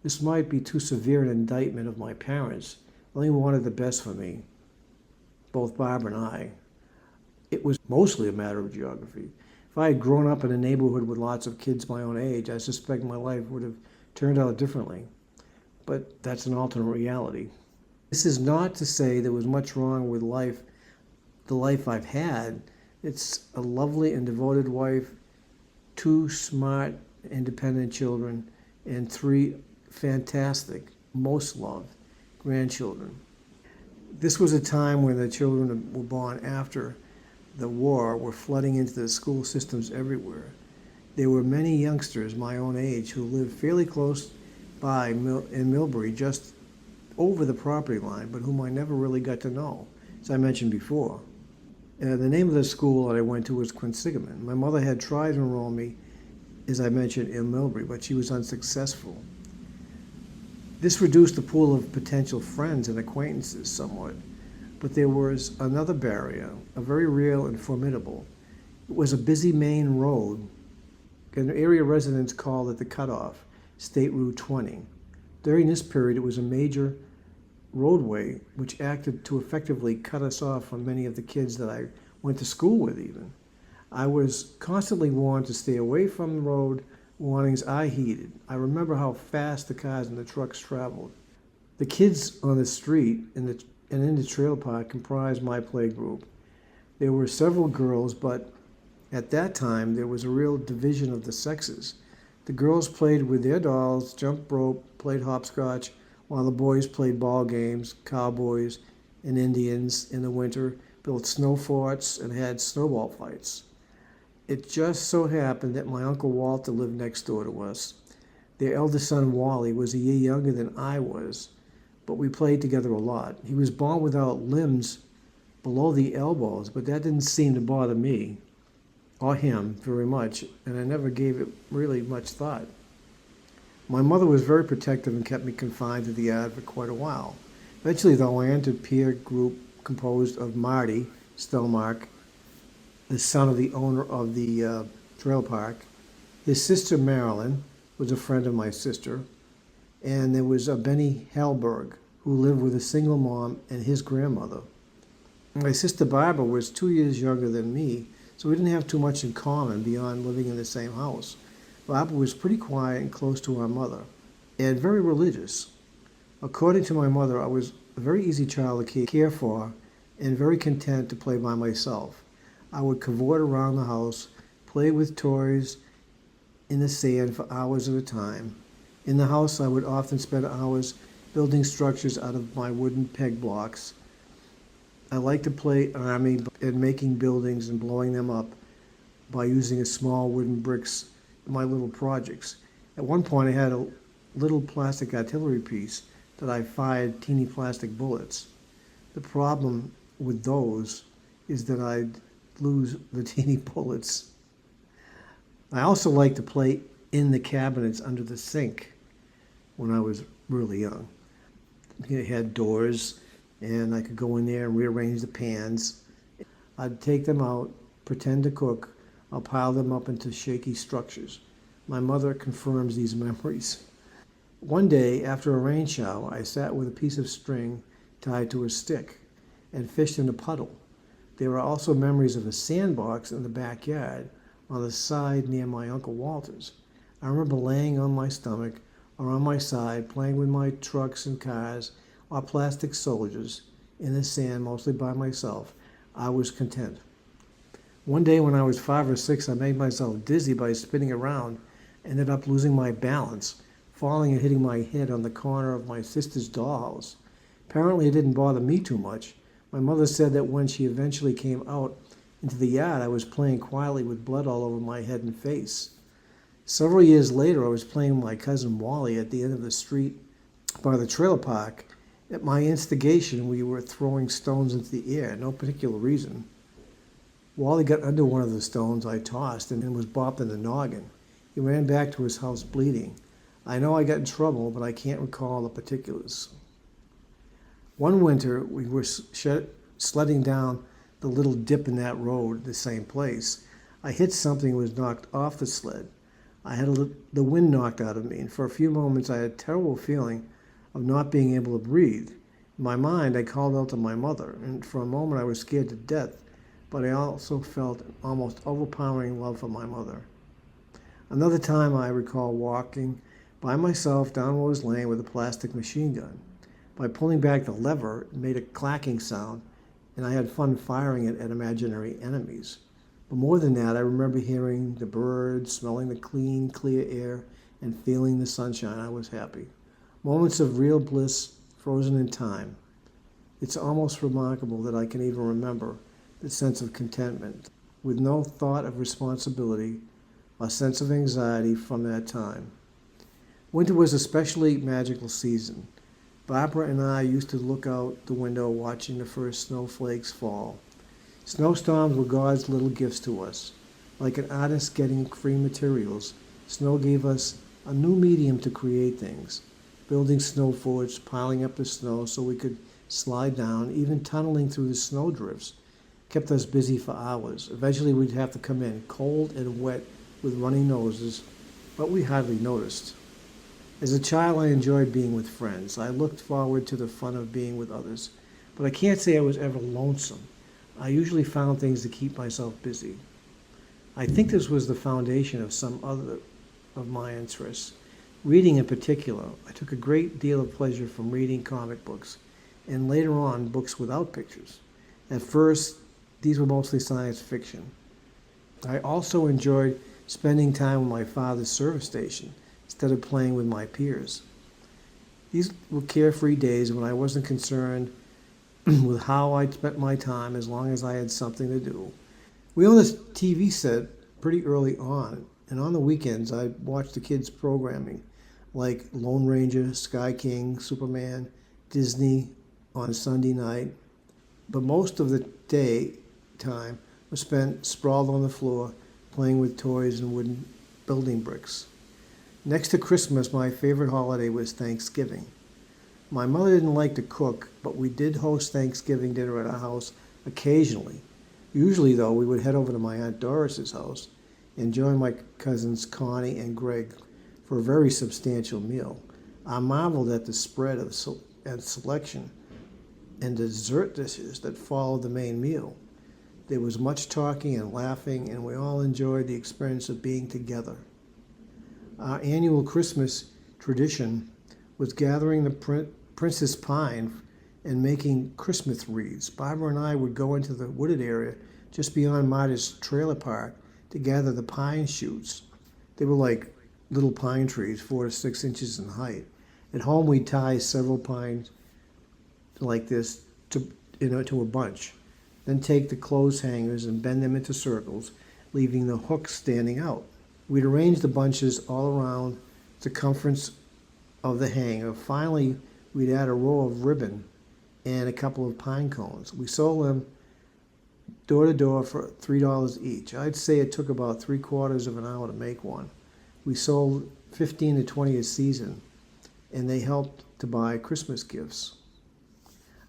This might be too severe an indictment of my parents. They only wanted the best for me, both Barb and I. It was mostly a matter of geography. If I had grown up in a neighborhood with lots of kids my own age, I suspect my life would have turned out differently. But that's an alternate reality. This is not to say there was much wrong with life, the life I've had. It's a lovely and devoted wife, 2 smart, independent children, and 3 fantastic, most loved grandchildren. This was a time when the children that were born after the war were flooding into the school systems everywhere. There were many youngsters my own age who lived fairly close by in Millbury, just over the property line, but whom I never really got to know, as I mentioned before. The name of the school that I went to was Quinsigamon. My mother had tried to enroll me, as I mentioned, in Millbury, but she was unsuccessful. This reduced the pool of potential friends and acquaintances somewhat, but there was another barrier, a very real and formidable. It was a busy main road, and area residents called it the cutoff, State Route 20. During this period, it was a major roadway which acted to effectively cut us off from many of the kids that I went to school with even. I was constantly warned to stay away from the road, warnings I heeded. I remember how fast the cars and the trucks traveled. The kids on the street and in the trailer park comprised my play group. There were several girls, but at that time there was a real division of the sexes. The girls played with their dolls, jumped rope, played hopscotch, while the boys played ball games, cowboys and Indians in the winter, built snow forts, and had snowball fights. It just so happened that my Uncle Walter lived next door to us. Their eldest son, Wally, was a year younger than I was, but we played together a lot. He was born without limbs below the elbows, but that didn't seem to bother me or him very much, and I never gave it really much thought. My mother was very protective and kept me confined to the yard for quite a while. Eventually, though, I entered peer group composed of Marty Stelmark, the son of the owner of the trail park. His sister Marilyn was a friend of my sister, and there was a Benny Hallberg, who lived with a single mom and his grandmother. My sister Barbara was 2 years younger than me, so we didn't have too much in common beyond living in the same house. Barbara was pretty quiet and close to our mother, and very religious. According to my mother, I was a very easy child to care for and very content to play by myself. I would cavort around the house, play with toys in the sand for hours at a time. In the house, I would often spend hours building structures out of my wooden peg blocks. I liked to play army and making buildings and blowing them up by using a small wooden bricks in my little projects. At one point, I had a little plastic artillery piece that I fired teeny plastic bullets. The problem with those is that I'd lose the teeny bullets. I also liked to play in the cabinets under the sink when I was really young. It had doors, and I could go in there and rearrange the pans. I'd take them out, pretend to cook. I'll pile them up into shaky structures. My mother confirms these memories. One day, after a rain shower, I sat with a piece of string tied to a stick and fished in a puddle. There were also memories of a sandbox in the backyard on the side near my Uncle Walter's. I remember laying on my stomach or on my side, playing with my trucks and cars or plastic soldiers in the sand, mostly by myself. I was content. One day when I was 5 or 6, I made myself dizzy by spinning around, ended up losing my balance, falling and hitting my head on the corner of my sister's dollhouse. Apparently it didn't bother me too much. My mother said that when she eventually came out into the yard, I was playing quietly with blood all over my head and face. Several years later, I was playing with my cousin Wally at the end of the street by the trailer park. At my instigation, we were throwing stones into the air, no particular reason. Wally got under one of the stones I tossed and was bopped in the noggin. He ran back to his house bleeding. I know I got in trouble, but I can't recall the particulars. One winter, we were sledding down the little dip in that road, the same place. I hit something and was knocked off the sled. I had the wind knocked out of me, and for a few moments I had a terrible feeling of not being able to breathe. In my mind, I called out to my mother, and for a moment I was scared to death, but I also felt an almost overpowering love for my mother. Another time I recall walking by myself down Rose Lane with a plastic machine gun. By pulling back the lever, it made a clacking sound, and I had fun firing it at imaginary enemies. But more than that, I remember hearing the birds, smelling the clean, clear air, and feeling the sunshine. I was happy. Moments of real bliss frozen in time. It's almost remarkable that I can even remember the sense of contentment, with no thought of responsibility or sense of anxiety from that time. Winter was especially magical season. Barbara and I used to look out the window watching the first snowflakes fall. Snowstorms were God's little gifts to us. Like an artist getting free materials, snow gave us a new medium to create things. Building snow forts, piling up the snow so we could slide down, even tunneling through the snowdrifts, kept us busy for hours. Eventually we'd have to come in cold and wet with runny noses, but we hardly noticed. As a child, I enjoyed being with friends. I looked forward to the fun of being with others, but I can't say I was ever lonesome. I usually found things to keep myself busy. I think this was the foundation of some other of my interests. Reading in particular, I took a great deal of pleasure from reading comic books, and later on, books without pictures. At first, these were mostly science fiction. I also enjoyed spending time with my father's service station instead of playing with my peers. These were carefree days when I wasn't concerned with how I spent my time as long as I had something to do. We owned this TV set pretty early on, and on the weekends I watched the kids' programming like Lone Ranger, Sky King, Superman, Disney on Sunday night. But most of the day time was spent sprawled on the floor playing with toys and wooden building bricks. Next to Christmas, my favorite holiday was Thanksgiving. My mother didn't like to cook, but we did host Thanksgiving dinner at our house occasionally. Usually, though, we would head over to my Aunt Doris's house and join my cousins Connie and Greg for a very substantial meal. I marveled at the spread and selection and dessert dishes that followed the main meal. There was much talking and laughing, and we all enjoyed the experience of being together. Our annual Christmas tradition was gathering the Princess Pine and making Christmas wreaths. Barbara and I would go into the wooded area just beyond Marta's trailer park to gather the pine shoots. They were like little pine trees, 4 to 6 inches in height. At home, we'd tie several pines like this to a bunch. Then take the clothes hangers and bend them into circles, leaving the hooks standing out. We'd arrange the bunches all around the circumference of the hanger. Finally, we'd add a row of ribbon and a couple of pine cones. We sold them door to door for $3 each. I'd say it took about 3/4 of an hour to make one. We sold 15 to 20 a season, and they helped to buy Christmas gifts.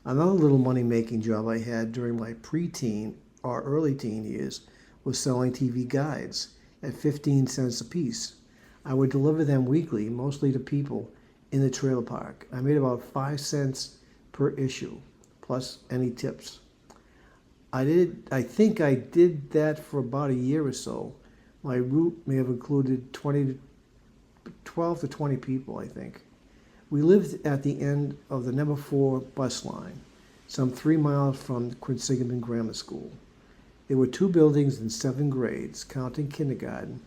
Another little money-making job I had during my preteen or early teen years was selling TV guides at 15 cents a piece. I would deliver them weekly, mostly to people in the trailer park. I made about 5 cents per issue, plus any tips. I think I did that for about a year or so. My route may have included 12 to 20 people, I think. We lived at the end of the number 4 bus line, some 3 miles from Quinsigamond Grammar School. There were 2 buildings and 7 grades, counting kindergarten,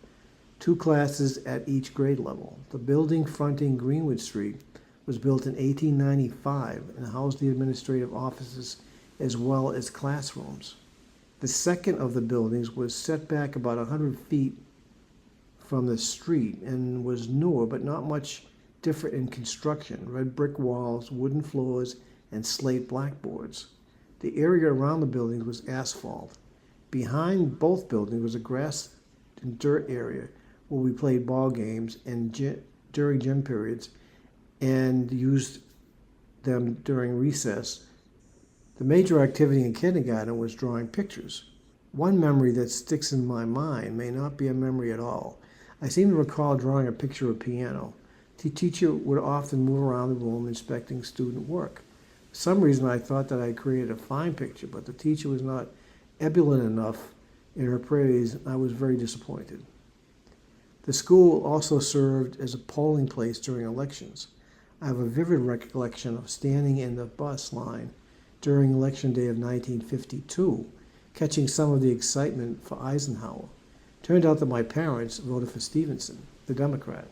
2 classes at each grade level. The building fronting Greenwood Street was built in 1895 and housed the administrative offices as well as classrooms. The second of the buildings was set back about 100 feet from the street and was newer but not much different in construction. Red brick walls, wooden floors, and slate blackboards. The area around the buildings was asphalt. Behind both buildings was a grass and dirt area where we played ball games and during gym periods and used them during recess. The major activity in kindergarten was drawing pictures. One memory that sticks in my mind may not be a memory at all. I seem to recall drawing a picture of a piano. The teacher would often move around the room inspecting student work. For some reason, I thought that I created a fine picture, but the teacher was not ebullient enough in her praise. I was very disappointed. The school also served as a polling place during elections. I have a vivid recollection of standing in the bus line during Election Day of 1952, catching some of the excitement for Eisenhower. Turned out that my parents voted for Stevenson, the Democrat.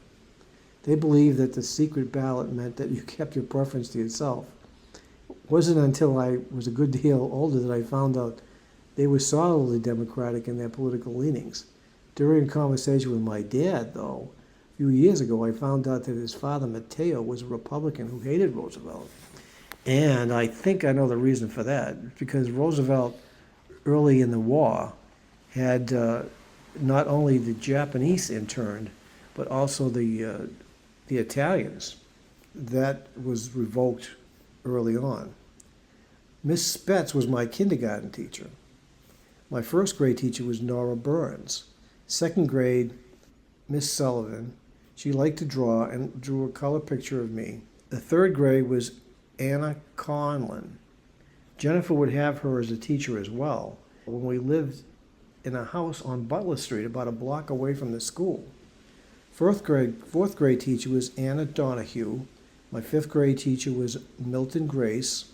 They believed that the secret ballot meant that you kept your preference to yourself. Wasn't until I was a good deal older that I found out they were solidly Democratic in their political leanings. During a conversation with my dad, though, a few years ago, I found out that his father, Mateo, was a Republican who hated Roosevelt. And I think I know the reason for that, because Roosevelt, early in the war, had not only the Japanese interned, but also the Italians. That was revoked early on. Miss Spetz was my kindergarten teacher. My first grade teacher was Nora Burns. Second grade, Miss Sullivan. She liked to draw and drew a color picture of me. The third grade was Anna Conlon. Jennifer would have her as a teacher as well when we lived in a house on Butler Street about a block away from the school. Fourth grade teacher was Anna Donahue. My fifth grade teacher was Milton Grace,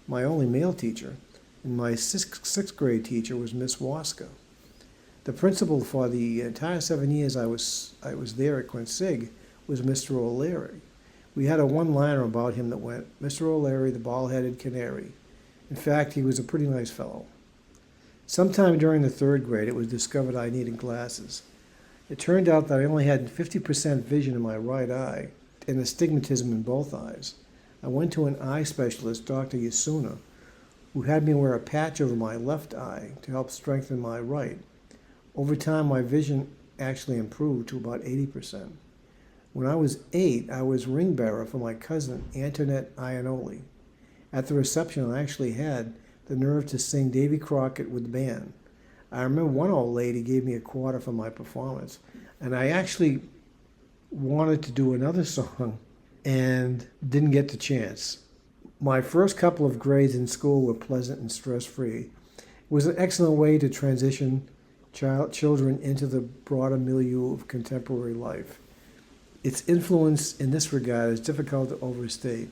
my only male teacher, and my sixth grade teacher was Miss Waska. The principal for the entire 7 years I was there at Quincy was Mr. O'Leary. We had a one-liner about him that went, "Mr. O'Leary, the bald-headed canary." In fact, he was a pretty nice fellow. Sometime during the third grade, it was discovered I needed glasses. It turned out that I only had 50% vision in my right eye and astigmatism in both eyes. I went to an eye specialist, Dr. Yasuna, who had me wear a patch over my left eye to help strengthen my right. Over time, my vision actually improved to about 80%. When I was 8, I was ring bearer for my cousin, Antoinette Iannoli. At the reception, I actually had the nerve to sing Davy Crockett with the band. I remember one old lady gave me a quarter for my performance, and I actually wanted to do another song and didn't get the chance. My first couple of grades in school were pleasant and stress-free. It was an excellent way to transition children into the broader milieu of contemporary life. Its influence in this regard is difficult to overstate.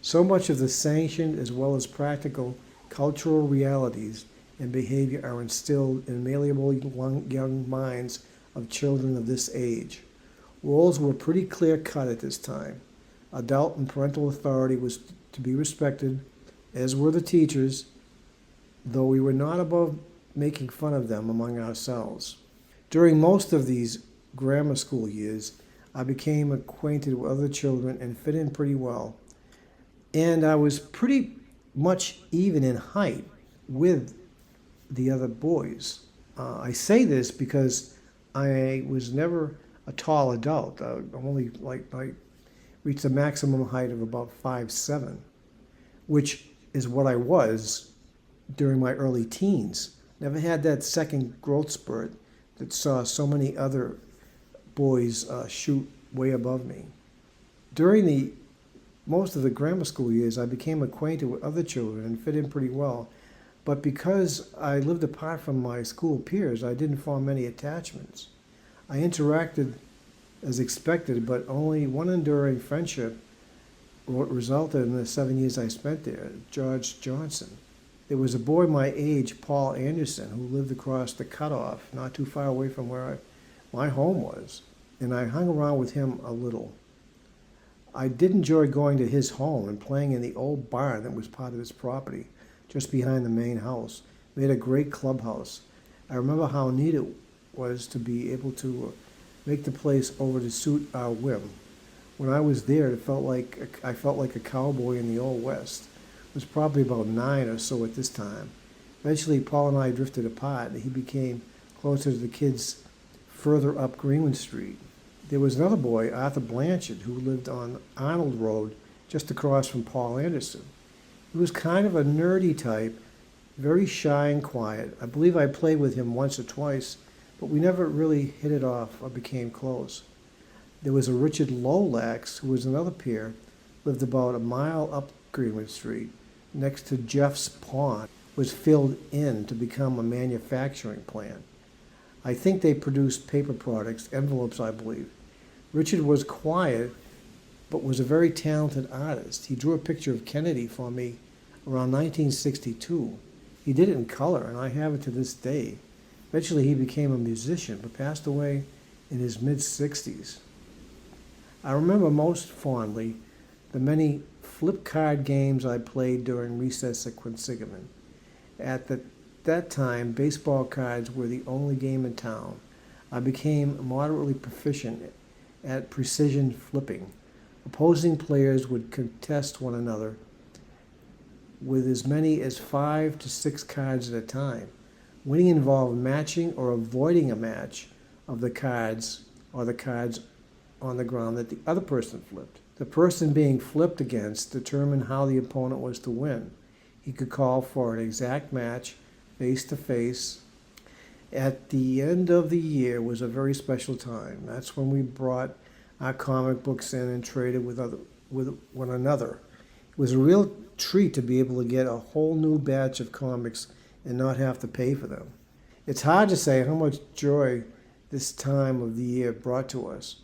So much of the sanctioned as well as practical cultural realities and behavior are instilled in malleable young minds of children of this age. Roles were pretty clear-cut at this time. Adult and parental authority was to be respected, as were the teachers, though we were not above making fun of them among ourselves. During most of these grammar school years, I became acquainted with other children and fit in pretty well. And I was pretty much even in height with the other boys. I say this because I was never a tall adult. I only I reached a maximum height of about 5'7", which is what I was during my early teens. Never had that second growth spurt that saw so many other boys shoot way above me. During most of the grammar school years, I became acquainted with other children and fit in pretty well. But because I lived apart from my school peers, I didn't form many attachments. I interacted as expected, but only one enduring friendship resulted in the 7 years I spent there, George Johnson. There was a boy my age, Paul Anderson, who lived across the cutoff, not too far away from where my home was, and I hung around with him a little. I did enjoy going to his home and playing in the old barn that was part of his property, just behind the main house. They had a great clubhouse. I remember how neat it was to be able to make the place over to suit our whim. When I was there, I felt like a cowboy in the Old West. I was probably about 9 or so at this time. Eventually, Paul and I drifted apart, and he became closer to the kids further up Greenwood Street. There was another boy, Arthur Blanchard, who lived on Arnold Road, just across from Paul Anderson. He was kind of a nerdy type, very shy and quiet. I believe I played with him once or twice, but we never really hit it off or became close. There was a Richard Lolax, who was another peer, lived about a mile up Greenwood Street, next to Jeff's Pond, was filled in to become a manufacturing plant. I think they produced paper products, envelopes, I believe. Richard was quiet, but was a very talented artist. He drew a picture of Kennedy for me around 1962. He did it in color, and I have it to this day. Eventually, he became a musician, but passed away in his mid-60s. I remember most fondly the many flip card games I played during recess at Quinsigamon. That time, baseball cards were the only game in town. I became moderately proficient at precision flipping. Opposing players would contest one another with as many as 5 to 6 cards at a time. Winning involved matching or avoiding a match of the cards or the cards on the ground that the other person flipped. The person being flipped against determined how the opponent was to win. He could call for an exact match face to face. At the end of the year was a very special time. That's when we brought our comic books in and traded with one another. It was a real treat to be able to get a whole new batch of comics and not have to pay for them. It's hard to say how much joy this time of the year brought to us.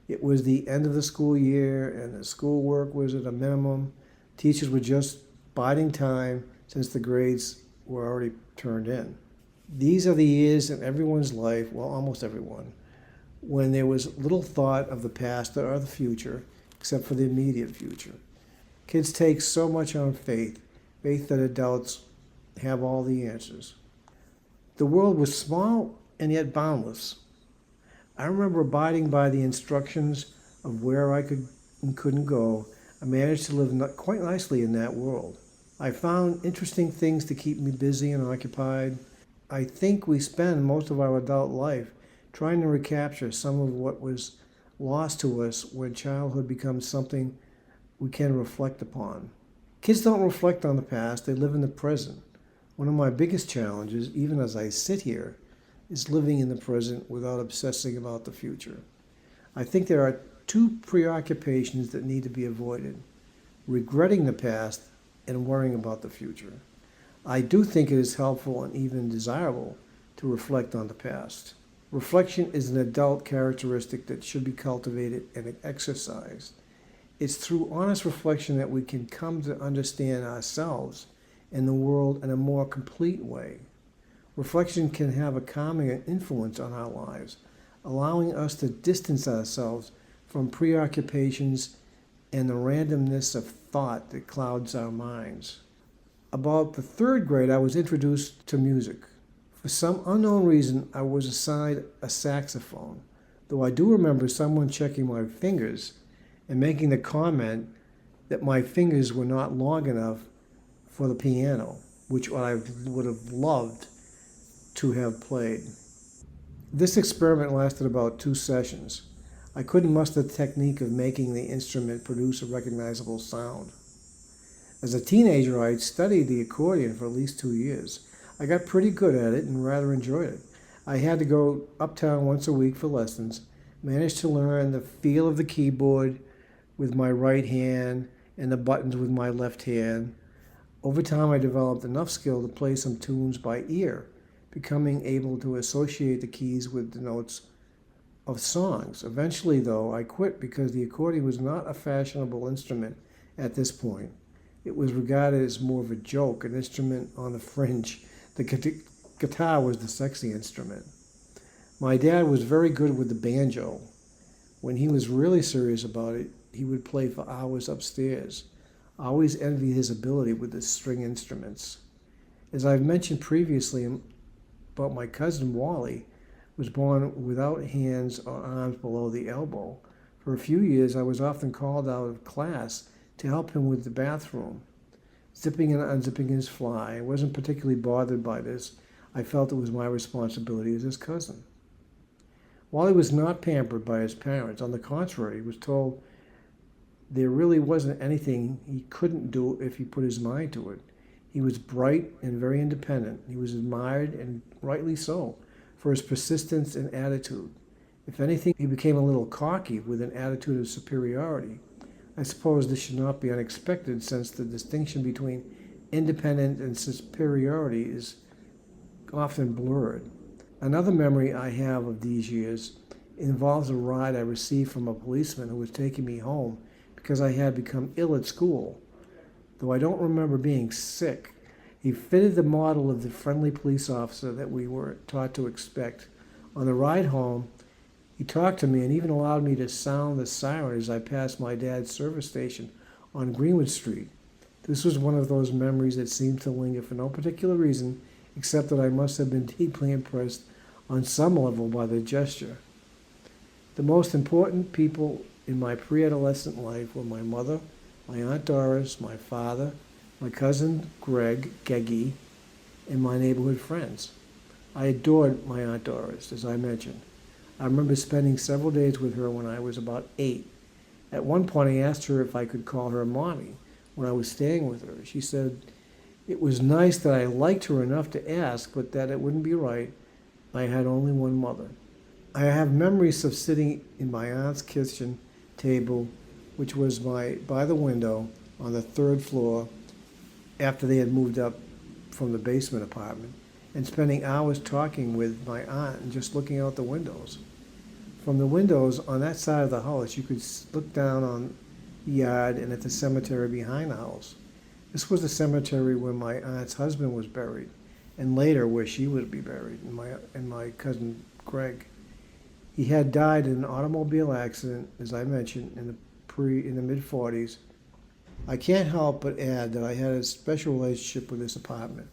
It was the end of the school year and the schoolwork was at a minimum. Teachers were just biding time since the grades were already turned in. These are the years in everyone's life, well, almost everyone, when there was little thought of the past or the future, except for the immediate future. Kids take so much on faith that adults have all the answers. The world was small and yet boundless. I remember abiding by the instructions of where I could and couldn't go. I managed to live quite nicely in that world. I found interesting things to keep me busy and occupied. I think we spend most of our adult life trying to recapture some of what was lost to us when childhood becomes something we can reflect upon. Kids don't reflect on the past, they live in the present. One of my biggest challenges, even as I sit here, is living in the present without obsessing about the future. I think there are 2 preoccupations that need to be avoided: regretting the past and worrying about the future. I do think it is helpful and even desirable to reflect on the past. Reflection is an adult characteristic that should be cultivated and exercised. It's through honest reflection that we can come to understand ourselves and the world in a more complete way. Reflection can have a calming influence on our lives, allowing us to distance ourselves from preoccupations and the randomness of thought that clouds our minds. About the 3rd grade, I was introduced to music. For some unknown reason, I was assigned a saxophone, though I do remember someone checking my fingers and making the comment that my fingers were not long enough for the piano, which I would have loved to have played. This experiment lasted about 2 sessions. I couldn't muster the technique of making the instrument produce a recognizable sound. As a teenager, I studied the accordion for at least 2 years. I got pretty good at it and rather enjoyed it. I had to go uptown once a week for lessons, managed to learn the feel of the keyboard with my right hand and the buttons with my left hand. Over time, I developed enough skill to play some tunes by ear, becoming able to associate the keys with the notes of songs. Eventually, though, I quit because the accordion was not a fashionable instrument at this point. It was regarded as more of a joke, an instrument on the fringe. The guitar was the sexy instrument. My dad was very good with the banjo. When he was really serious about it, he would play for hours upstairs. I always envied his ability with the string instruments. As I've mentioned previously about my cousin Wally, was born without hands or arms below the elbow. For a few years, I was often called out of class to help him with the bathroom, zipping and unzipping his fly. I wasn't particularly bothered by this. I felt it was my responsibility as his cousin. Wally was not pampered by his parents. On the contrary, he was told there really wasn't anything he couldn't do if he put his mind to it. He was bright and very independent. He was admired, and rightly so, for his persistence and attitude. If anything, he became a little cocky with an attitude of superiority. I suppose this should not be unexpected, since the distinction between independence and superiority is often blurred. Another memory I have of these years involves a ride I received from a policeman who was taking me home because I had become ill at school. Though I don't remember being sick, he fitted the model of the friendly police officer that we were taught to expect. On the ride home, he talked to me and even allowed me to sound the siren as I passed my dad's service station on Greenwood Street. This was one of those memories that seemed to linger for no particular reason, except that I must have been deeply impressed on some level by the gesture. The most important people in my pre-adolescent life were my mother, my Aunt Doris, my father, my cousin Greg, Geggy, and my neighborhood friends. I adored my Aunt Doris, as I mentioned. I remember spending several days with her when I was about 8. At one point, I asked her if I could call her Mommy when I was staying with her. She said it was nice that I liked her enough to ask, but that it wouldn't be right. I had only one mother. I have memories of sitting in my aunt's kitchen table, which was by the window on the 3rd floor after they had moved up from the basement apartment, and spending hours talking with my aunt and just looking out the windows. From the windows on that side of the house, you could look down on the yard and at the cemetery behind the house. This was the cemetery where my aunt's husband was buried, and later where she would be buried, and my cousin Greg. He had died in an automobile accident, as I mentioned, in the mid-40s. I can't help but add that I had a special relationship with this apartment.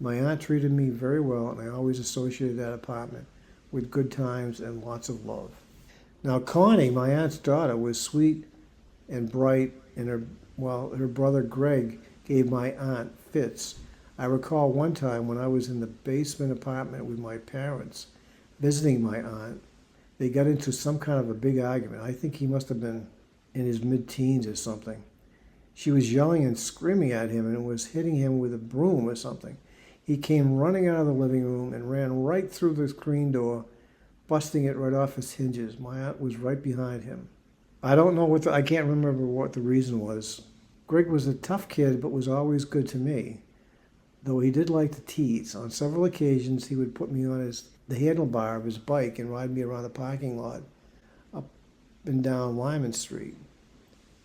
My aunt treated me very well, and I always associated that apartment with good times and lots of love. Now, Connie, my aunt's daughter, was sweet and bright, and her brother Greg gave my aunt fits. I recall one time when I was in the basement apartment with my parents visiting my aunt, they got into some kind of a big argument. I think he must have been in his mid-teens or something. She was yelling and screaming at him and was hitting him with a broom or something. He came running out of the living room and ran right through the screen door, busting it right off its hinges. My aunt was right behind him. I don't know I can't remember what the reason was. Greg was a tough kid, but was always good to me, though he did like to tease. On several occasions, he would put me on the handlebar of his bike and ride me around the parking lot up and down Lyman Street.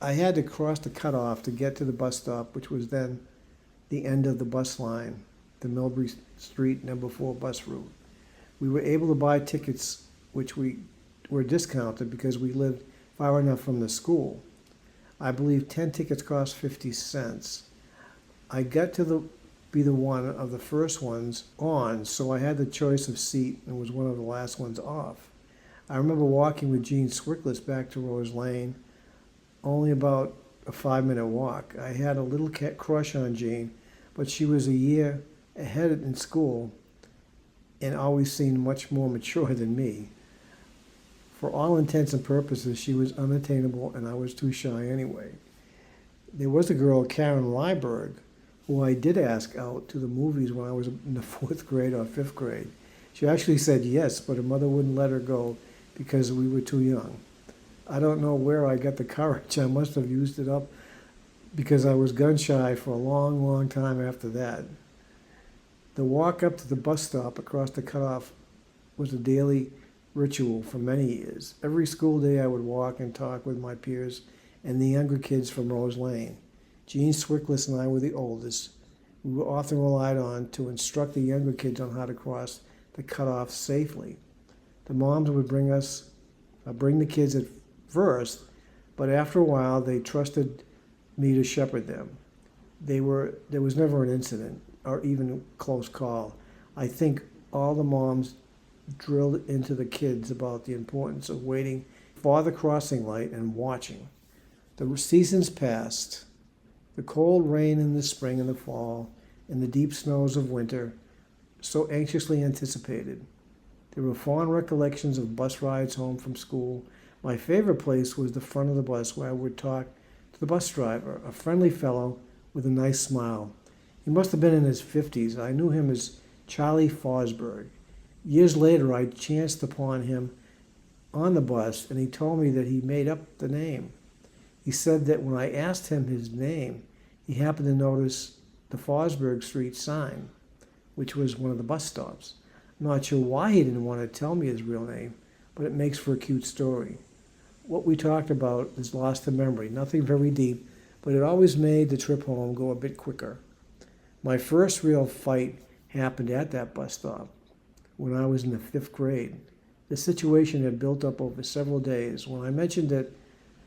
I had to cross the cutoff to get to the bus stop, which was then the end of the bus line, the Millbury Street number 4 bus route. We were able to buy tickets, which we were discounted because we lived far enough from the school. I believe 10 tickets cost 50 cents. I got to be the one of the first ones on, so I had the choice of seat and was one of the last ones off. I remember walking with Gene Swickless back to Rose Lane, only about a 5-minute walk. I had a little crush on Jean, but she was a year ahead in school and always seemed much more mature than me. For all intents and purposes, she was unattainable and I was too shy anyway. There was a girl, Karen Lyberg, who I did ask out to the movies when I was in the 4th grade or 5th grade. She actually said yes, but her mother wouldn't let her go because we were too young. I don't know where I got the courage. I must have used it up because I was gun shy for a long, long time after that. The walk up to the bus stop across the cutoff was a daily ritual for many years. Every school day I would walk and talk with my peers and the younger kids from Rose Lane. Gene Swickless and I were the oldest. We were often relied on to instruct the younger kids on how to cross the cutoff safely. The moms would bring the kids at first, but after a while they trusted me to shepherd them. There was never an incident or even a close call. I think all the moms drilled into the kids about the importance of waiting for the crossing light and watching. The seasons passed. The cold rain in the spring and the fall, and the deep snows of winter, so anxiously anticipated. There were fond recollections of bus rides home from school. My favorite place was the front of the bus where I would talk to the bus driver, a friendly fellow with a nice smile. He must have been in his 50s. I knew him as Charlie Fosberg. Years later, I chanced upon him on the bus, and he told me that he made up the name. He said that when I asked him his name, he happened to notice the Fosberg Street sign, which was one of the bus stops. I'm not sure why he didn't want to tell me his real name, but it makes for a cute story. What we talked about is lost to memory, nothing very deep, but it always made the trip home go a bit quicker. My first real fight happened at that bus stop when I was in the 5th grade. The situation had built up over several days. When I mentioned that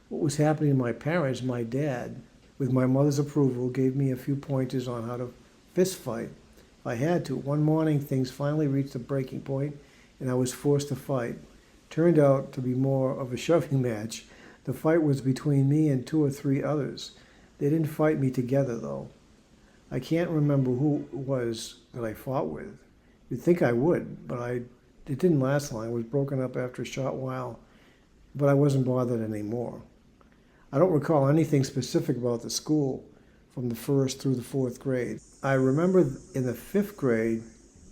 what was happening to my parents, my dad, with my mother's approval, gave me a few pointers on how to fist fight if I had to. One morning, things finally reached a breaking point, and I was forced to fight. Turned out to be more of a shoving match. The fight was between me and 2 or 3 others. They didn't fight me together, though. I can't remember who it was that I fought with. You'd think I would, but it didn't last long. I was broken up after a short while, but I wasn't bothered anymore. I don't recall anything specific about the school from the 1st through the 4th grade. I remember in the 5th grade,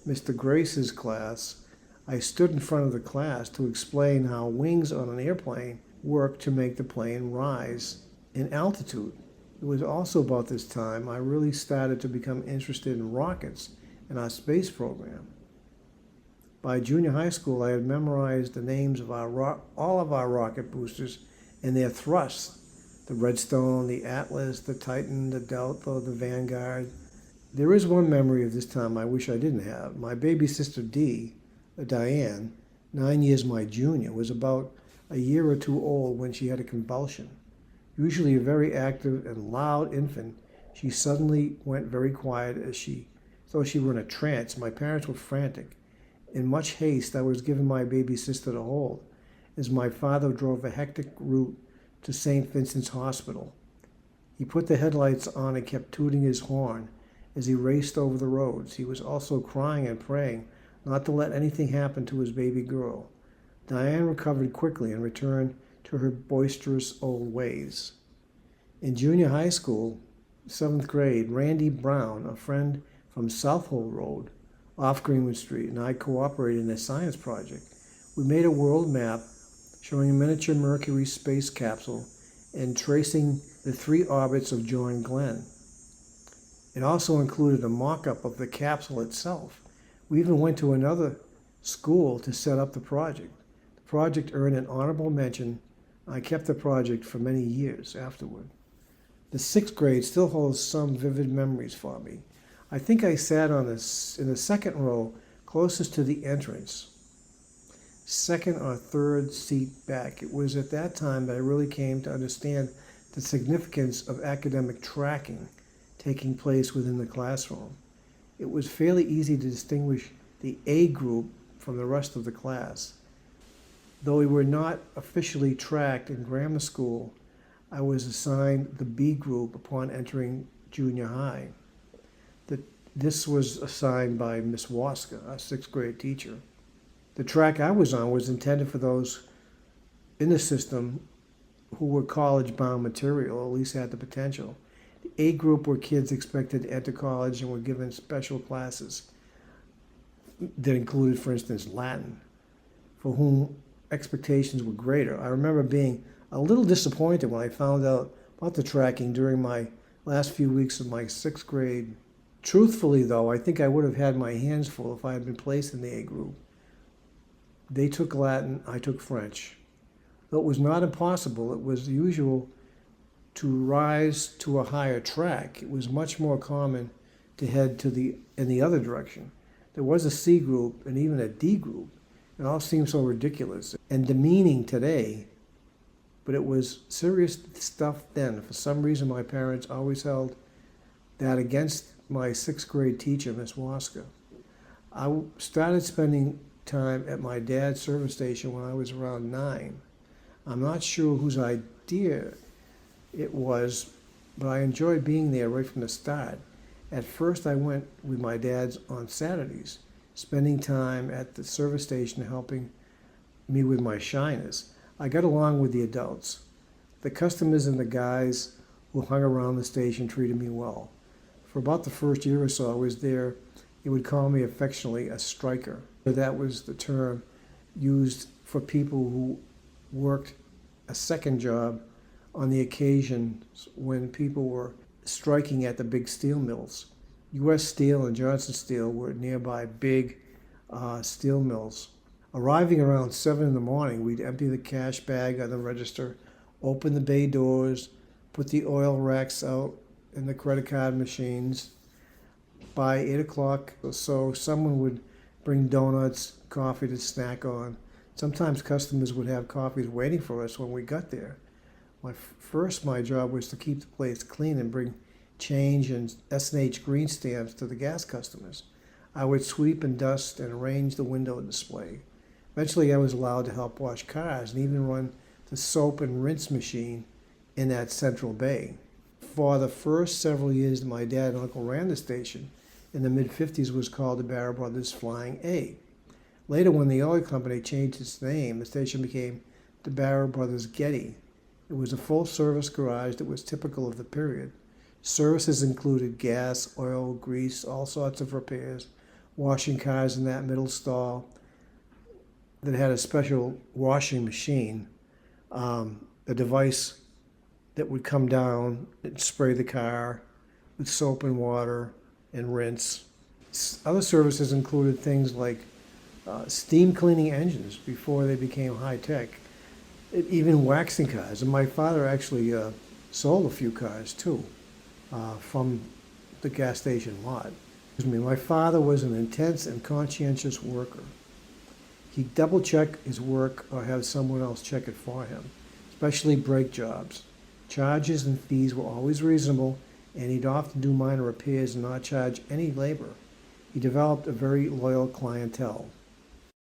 Mr. Grace's class, I stood in front of the class to explain how wings on an airplane work to make the plane rise in altitude. It was also about this time I really started to become interested in rockets and our space program. By junior high school, I had memorized the names of all of our rocket boosters and their thrusts: the Redstone, the Atlas, the Titan, the Delta, the Vanguard. There is one memory of this time I wish I didn't have. My baby sister Diane, 9 years my junior, was about a year or 2 old when she had a convulsion. Usually a very active and loud infant, she suddenly went very quiet as though she were in a trance. My parents were frantic. In much haste, I was given my baby sister to hold, as my father drove a hectic route to St. Vincent's Hospital. He put the headlights on and kept tooting his horn as he raced over the roads. He was also crying and praying not to let anything happen to his baby girl. Diane recovered quickly and returned to her boisterous old ways. In junior high school, 7th grade, Randy Brown, a friend from Southold Road, off Greenwood Street, and I cooperated in a science project. We made a world map showing a miniature Mercury space capsule and tracing the 3 orbits of John Glenn. It also included a mock-up of the capsule itself. We even went to another school to set up the project. The project earned an honorable mention. I kept the project for many years afterward. The 6th grade still holds some vivid memories for me. I think I sat in the 2nd row closest to the entrance, 2nd or 3rd seat back. It was at that time that I really came to understand the significance of academic tracking taking place within the classroom. It was fairly easy to distinguish the A group from the rest of the class. Though we were not officially tracked in grammar school, I was assigned the B group upon entering junior high. This was assigned by Miss Waska, a 6th grade teacher. The track I was on was intended for those in the system who were college-bound material, or at least had the potential. The A group were kids expected to enter college and were given special classes that included, for instance, Latin, for whom expectations were greater. I remember being a little disappointed when I found out about the tracking during my last few weeks of my 6th grade. Truthfully, though, I think I would have had my hands full if I had been placed in the A group. They took Latin, I took French. Though it was not impossible, it was usual to rise to a higher track. It was much more common to head in the other direction. There was a C group and even a D group. It all seems so ridiculous and demeaning today, but it was serious stuff then. For some reason, my parents always held that against my 6th grade teacher, Miss Waska. I started spending time at my dad's service station when I was around 9. I'm not sure whose idea it was, but I enjoyed being there right from the start. At first, I went with my dad's on Saturdays, spending time at the service station helping me with my shyness. I got along with the adults. The customers and the guys who hung around the station treated me well. For about the first year or so I was there, he would call me affectionately a striker. That was the term used for people who worked a second job on the occasions when people were striking at the big steel mills. U.S. Steel and Johnson Steel were nearby big steel mills. Arriving around 7 in the morning, we'd empty the cash bag on the register, open the bay doors, put the oil racks out in the credit card machines. By 8 o'clock or so, someone would bring donuts, coffee to snack on. Sometimes customers would have coffees waiting for us when we got there. My job was to keep the place clean and bring change and S&H green stamps to the gas customers. I would sweep and dust and arrange the window display. Eventually, I was allowed to help wash cars and even run the soap and rinse machine in that central bay. For the first several years that my dad and uncle ran the station, in the mid-50s was called DiBara Brothers Flying A. Later, when the oil company changed its name, the station became DiBara Brothers Getty. It was a full-service garage that was typical of the period. Services included gas, oil, grease, all sorts of repairs, washing cars in that middle stall that had a special washing machine, a device that would come down and spray the car with soap and water and rinse. Other services included things like steam cleaning engines before they became high-tech, even waxing cars. And my father actually sold a few cars too from the gas station lot. My father was an intense and conscientious worker. He'd double-check his work or have someone else check it for him, especially brake jobs. Charges and fees were always reasonable, and he'd often do minor repairs and not charge any labor. He developed a very loyal clientele.